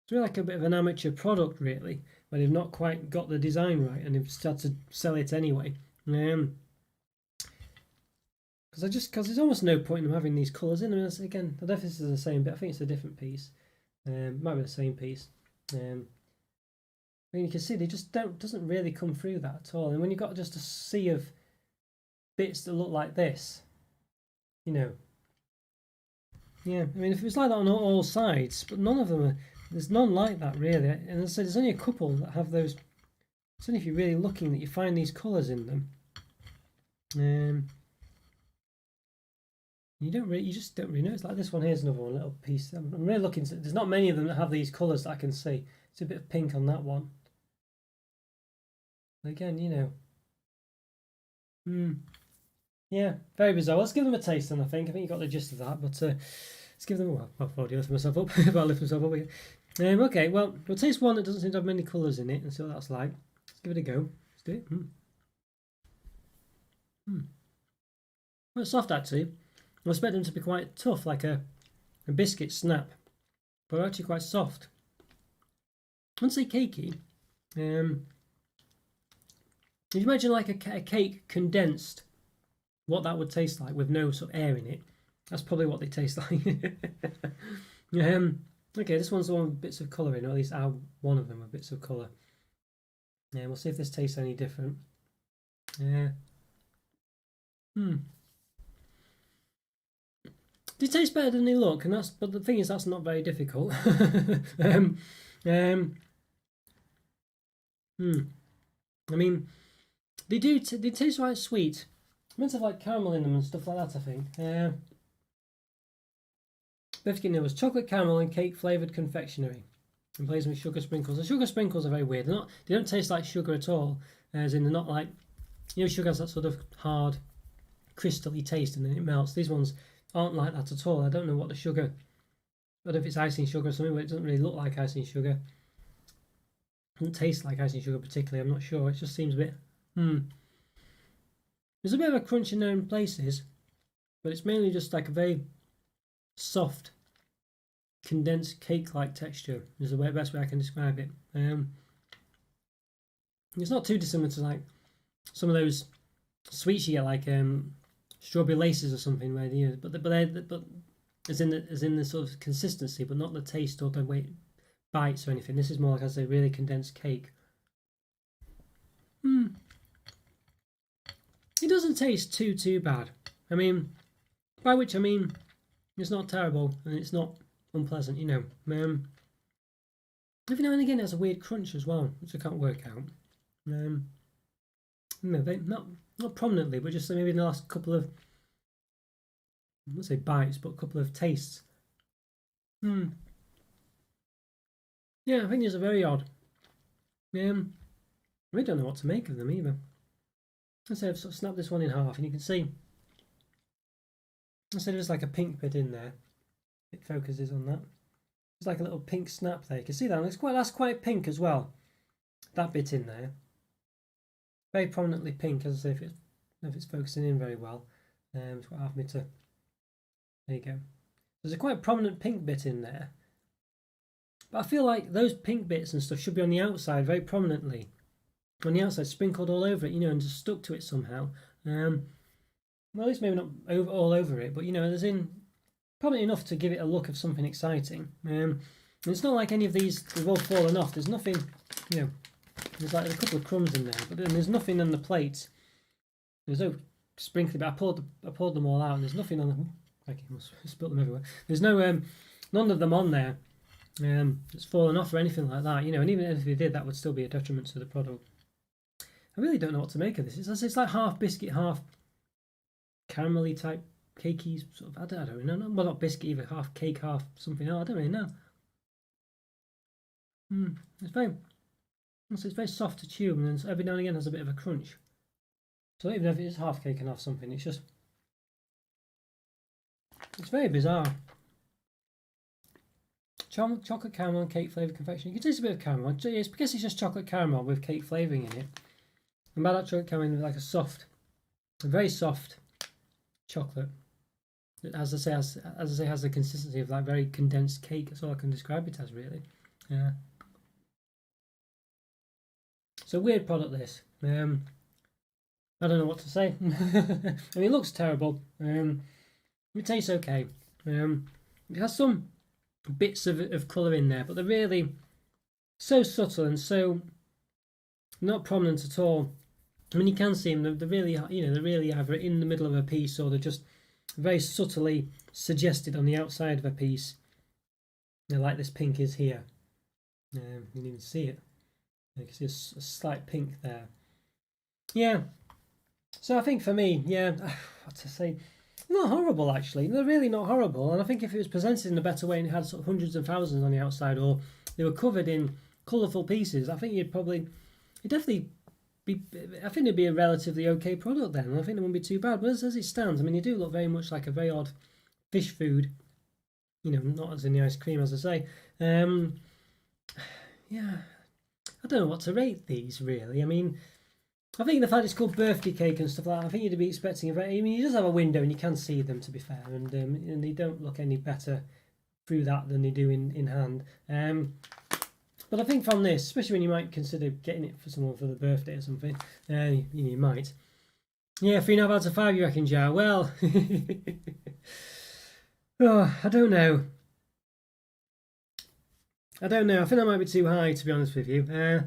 It's really like a bit of an amateur product, really, where they've not quite got the design right and they've started to sell it anyway. Because there's almost no point in them having these colours in them. Again, the deficit is the same, but I think it's a different piece. Might be the same piece. I mean, you can see they just doesn't really come through that at all. And when you've got just a sea of bits that look like this, yeah. I mean, if it was like that on all sides, but none of them there's none like that really. And as I said, there's only a couple that have those. It's only if you're really looking that you find these colours in them. You just don't really know. It's like this one. Here's another one, little piece. I'm really looking. There's not many of them that have these colours that I can see. It's a bit of pink on that one. Again, yeah, very bizarre. Let's give them a taste then, I think you got the gist of that, but let's give them I've already lifted myself up. I'll lift myself up again. Okay, well, we'll taste one that doesn't seem to have many colours in it and see what that's like. Let's give it a go. Let's do it. Well, it's soft actually. I expect them to be quite tough, like a biscuit snap, but they're actually quite soft. I wouldn't say cakey. If you imagine like a cake condensed, what that would taste like with no sort of air in it, that's probably what they taste like. Okay, this one's the one with bits of colour in, or at least one of them with bits of colour. Yeah, we'll see if this tastes any different. Yeah. They taste better than they look, but the thing is that's not very difficult. I mean, they taste quite sweet. Meant to have like caramel in them and stuff like that, I think. Birthday nibbles, chocolate caramel and cake flavoured confectionery. replace them with sugar sprinkles. The sugar sprinkles are very weird. They don't taste like sugar at all, as in they're not like, sugar has that sort of hard, crystally taste and then it melts. These ones aren't like that at all. I don't know what the sugar, I don't know if it's icing sugar or something, but it doesn't really look like icing sugar. It doesn't taste like icing sugar particularly, I'm not sure. It just seems a bit, There's a bit of a crunch in there in places, but it's mainly just like a very soft, condensed cake-like texture is the best way I can describe it. It's not too dissimilar to like some of those sweets you get, like strawberry laces or something, where but as in the sort of consistency, but not the taste or the way bites or anything. This is more like, I say, really condensed cake. It doesn't taste too bad. I mean, by which I mean it's not terrible and it's not unpleasant, Every now and again it has a weird crunch as well, which I can't work out. Not prominently, but just maybe in the last couple of, I won't say bites, but a couple of tastes. Yeah, I think these are very odd. I really don't know what to make of them either. Let's say I've sort of snapped this one in half, and you can see, I said there's like a pink bit in there. It focuses on that. There's like a little pink snap there. You can see that. That's quite pink as well. That bit in there, very prominently pink. As I say, if it's focusing in very well, it's what half me to. There you go. There's a quite prominent pink bit in there, but I feel like those pink bits and stuff should be on the outside very prominently. On the outside, sprinkled all over it, and just stuck to it somehow. Well, at least maybe not all over it, but there's probably enough to give it a look of something exciting. And it's not like any of these, they've all fallen off. There's nothing, there's like a couple of crumbs in there, but then there's nothing on the plate. There's no sprinkling, but I poured them all out, and there's nothing on them. I must have spilt them everywhere. There's no, none of them on there that's fallen off or anything like that, and even if they did, that would still be a detriment to the product. I really don't know what to make of this. It's like half biscuit, half caramelly type cakey sort of. I don't know. Well, not biscuit either. Half cake, half something else. I don't really know. It's very soft to chew, and then every now and again has a bit of a crunch. So even if it is half cake and half something, it's very bizarre. Chocolate caramel and cake flavoured confection. You can taste a bit of caramel. It's because it's just chocolate caramel with cake flavouring in it. And by that chocolate caramel, like a very soft chocolate. As I say, has the consistency of like very condensed cake. That's all I can describe it as, really. Yeah. It's a weird product, this. I don't know what to say. I mean, it looks terrible. It tastes okay. It has some bits of colour in there, but they're really so subtle and so not prominent at all. I mean, you can see them. They're really, they're really either in the middle of a piece or they're just very subtly suggested on the outside of a piece. Like this pink is here. You can even see it. You can see a slight pink there. Yeah. So I think for me, what to say, not horrible actually. They're really not horrible. And I think if it was presented in a better way and it had sort of hundreds of thousands on the outside, or they were covered in colourful pieces, I think it'd definitely be. I think it'd be a relatively okay product then. I think it wouldn't be too bad. But as it stands, I mean, they do look very much like a very odd fish food. Not as in the ice cream, as I say. Yeah, I don't know what to rate these really. I mean, I think the fact it's called birthday cake and stuff like that, I think you'd be expecting he does have a window and you can see them, to be fair, and they don't look any better through that than they do in hand. But I think from this, especially when you might consider getting it for someone for the birthday or something, you might. Yeah, 3.5 out of 5, you reckon, Jar? Well, I don't know. I think that might be too high, to be honest with you. I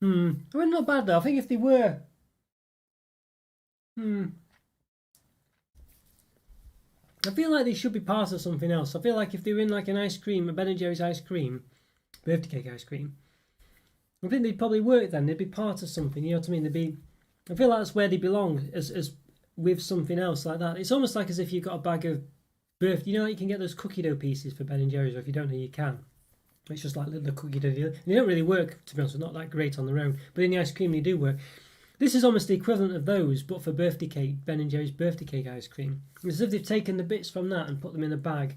mean, not bad though. I think if they were, I feel like they should be part of something else. I feel like if they were in like an ice cream, a Ben & Jerry's ice cream, birthday cake ice cream, I think they'd probably work then. They'd be part of something. You know what I mean? I feel like that's where they belong, as with something else like that. It's almost like as if you've got a bag of birthday. You can get those cookie dough pieces for Ben & Jerry's, or if you don't know, you can. It's just like the cookie dough. And they don't really work, to be honest, not that great on their own. But in the ice cream, they do work. This is almost the equivalent of those, but for birthday cake, Ben and Jerry's birthday cake ice cream. It's as if they've taken the bits from that and put them in a bag.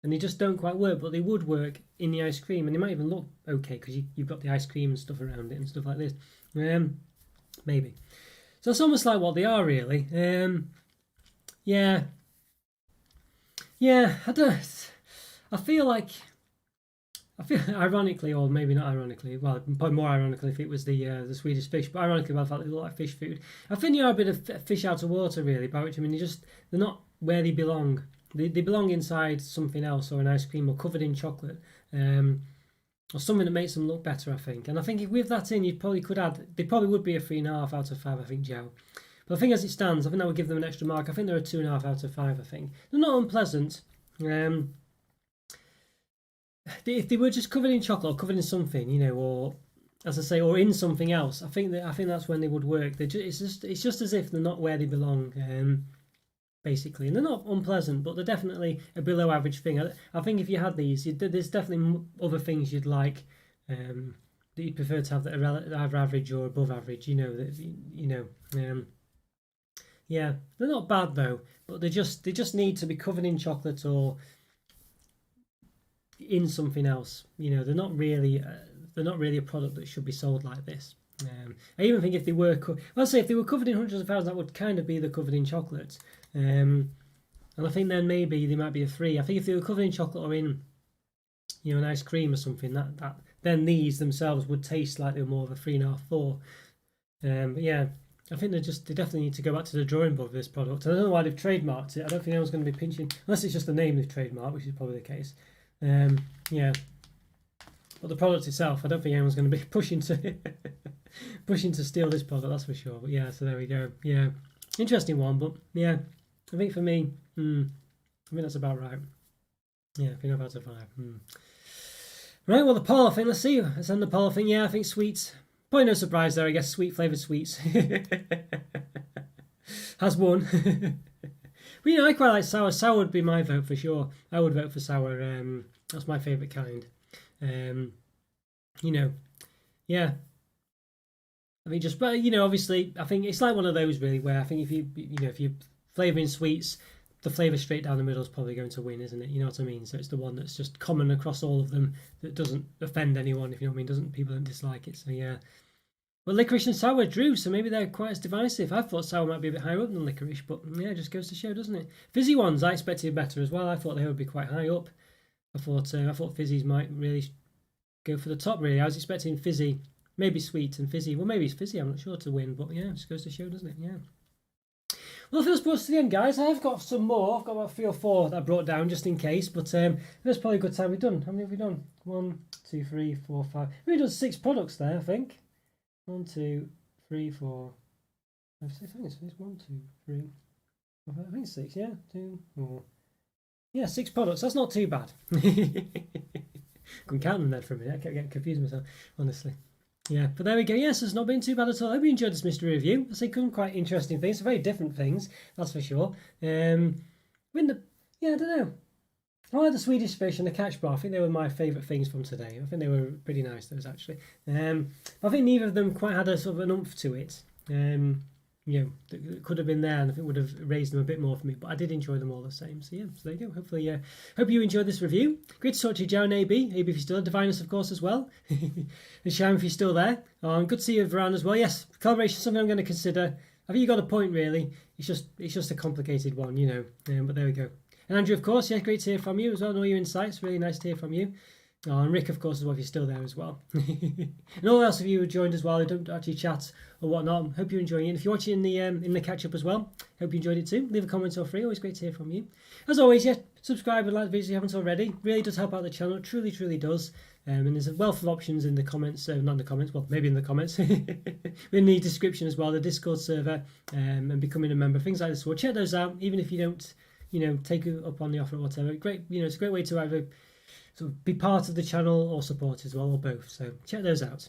And they just don't quite work, but they would work in the ice cream. And they might even look okay, because you've got the ice cream and stuff around it and stuff like this. Maybe. So it's almost like what they are, really. Yeah, I feel ironically, or maybe not ironically, well, probably more ironically if it was the Swedish fish, but ironically about the fact they look like fish food. I think they are a bit of fish out of water, really, by which I mean they're not where they belong. They belong inside something else, or an ice cream, or covered in chocolate, or something that makes them look better, I think. And I think if with that in, you probably could add, they probably would be a 3.5 out of 5, I think, Joe. But I think as it stands, I think that would give them an extra mark. I think they're a 2.5 out of 5, I think. They're not unpleasant. If they were just covered in chocolate or covered in something, or as I say, or in something else, I think that's when they would work. It's just as if they're not where they belong, basically. And they're not unpleasant, but they're definitely a below average thing. I think if you had these, there's definitely other things you'd like that you'd prefer to have that are either average or above average. Yeah, they're not bad though, but they just need to be covered in chocolate or in something else. They're not really a product that should be sold like this. I even think if they were, if they were covered in hundreds of thousands, that would kind of be the covered in chocolate. And I think then maybe they might be a 3. I think if they were covered in chocolate or in, an ice cream or something, that then these themselves would taste like they're more of a 3.5, 4. But yeah, I think they definitely need to go back to the drawing board for this product. I don't know why they've trademarked it. I don't think anyone's going to be pinching, unless it's just the name they've trademarked, which is probably the case. Yeah, but the product itself, I don't think anyone's going to be pushing to steal this product, that's for sure. But yeah, so there we go. Yeah, interesting one, but yeah, I think for me, I think that's about right. Yeah, 3.5 out of 5. Right, well, the poll, I think, let's end the poll. I think, yeah, I think sweets, probably no surprise there, I guess, sweet flavoured sweets has won. But I quite like sour. Sour would be my vote for sure. I would vote for sour. That's my favourite kind. Yeah. I mean, but obviously, I think it's like one of those really where I think if you're flavouring sweets, the flavour straight down the middle is probably going to win, isn't it? You know what I mean? So it's the one that's just common across all of them that doesn't offend anyone, if you know what I mean. People don't dislike it. So yeah. Well, licorice and sour drew, so maybe they're quite as divisive. I thought sour might be a bit higher up than licorice, but yeah, it just goes to show, doesn't it? Fizzy ones, I expected better as well. I thought they would be quite high up. I thought fizzies might really go for the top, really. I was expecting fizzy, maybe sweet and fizzy. Well, maybe it's fizzy, I'm not sure, to win, but yeah, it just goes to show, doesn't it? Yeah. Well, I feel brought us to the end, guys. I've got some more. I've got about 3 or 4 that I brought down just in case, but that's probably a good time we've done. How many have we done? 1, 2, 3, 4, 5. We've done 6 products there, I think. 1, 2, 3, 4, 5, 6. I think it's 1, 2, 3, 4, 5. I think it's 6. Yeah, 2, 4. Yeah, 6 products. That's not too bad. Couldn't count them there for a minute. I kept getting confused myself, honestly. Yeah, but there we go. Yes, it's not been too bad at all. I hope you enjoyed this mystery review. I think some quite interesting things, very different things, that's for sure. I don't know. I like the Swedish fish and the catch bar. I think they were my favourite things from today. I think they were pretty nice, those actually. I think neither of them quite had a sort of an oomph to it. That could have been there, and I think would have raised them a bit more for me. But I did enjoy them all the same. So yeah, so there you go. Hopefully, hope you enjoyed this review. Great to talk to you, Joe and AB. AB if you're still, Divinus of course as well, and Sham if you're still there. Good to see you around as well. Yes, collaboration is something I'm going to consider. I think you got a point really. It's just a complicated one, but there we go. And Andrew, of course, yeah, great to hear from you as well. Know your insights. Really nice to hear from you. And Rick, of course, as well, if you're still there as well. And all else of you who joined as well, who don't actually chat or whatnot, hope you're enjoying it. And if you're watching in the catch-up as well, hope you enjoyed it too. Leave a comment or free. Always great to hear from you. As always, yeah, subscribe and like the videos if you haven't already. Really does help out the channel. It truly, truly does. And there's a wealth of options in the comments. Not in the comments, well, maybe in the comments. In the description as well, the Discord server and becoming a member, things like this. Well, check those out, even if you don't, take it up on the offer or whatever. Great, it's a great way to either sort of be part of the channel or support as well, or both. So check those out.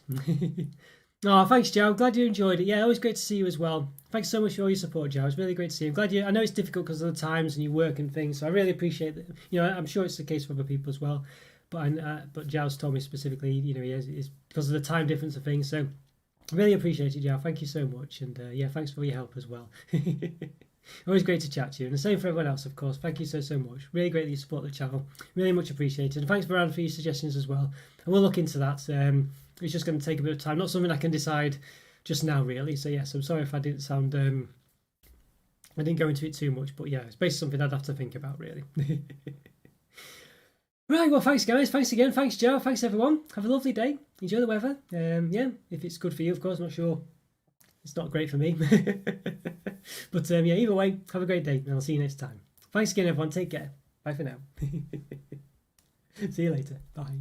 Thanks, Joe. Glad you enjoyed it. Yeah, always great to see you as well. Thanks so much for all your support, Joe. It's really great to see you. I'm glad I know it's difficult because of the times and you work and things, so I really appreciate that. I'm sure it's the case for other people as well. but Zhao's told me specifically, it's because of the time difference of things. So really appreciate it, Zhao. Thank you so much, and yeah, thanks for your help as well. Always great to chat to you, and the same for everyone else, of course. Thank you so much. Really great that you support the channel. Really much appreciated. And thanks, Baran, for your suggestions as well. And we'll look into that. It's just going to take a bit of time. Not something I can decide just now, really. So yes, I'm sorry if I didn't sound. I didn't go into it too much, but yeah, it's basically something I'd have to think about, really. Right, well, thanks, guys. Thanks again. Thanks, Joe. Thanks, everyone. Have a lovely day. Enjoy the weather. Yeah, if it's good for you, of course. I'm not sure. It's not great for me. But yeah, either way, have a great day, and I'll see you next time. Thanks again, everyone. Take care. Bye for now. See you later. Bye.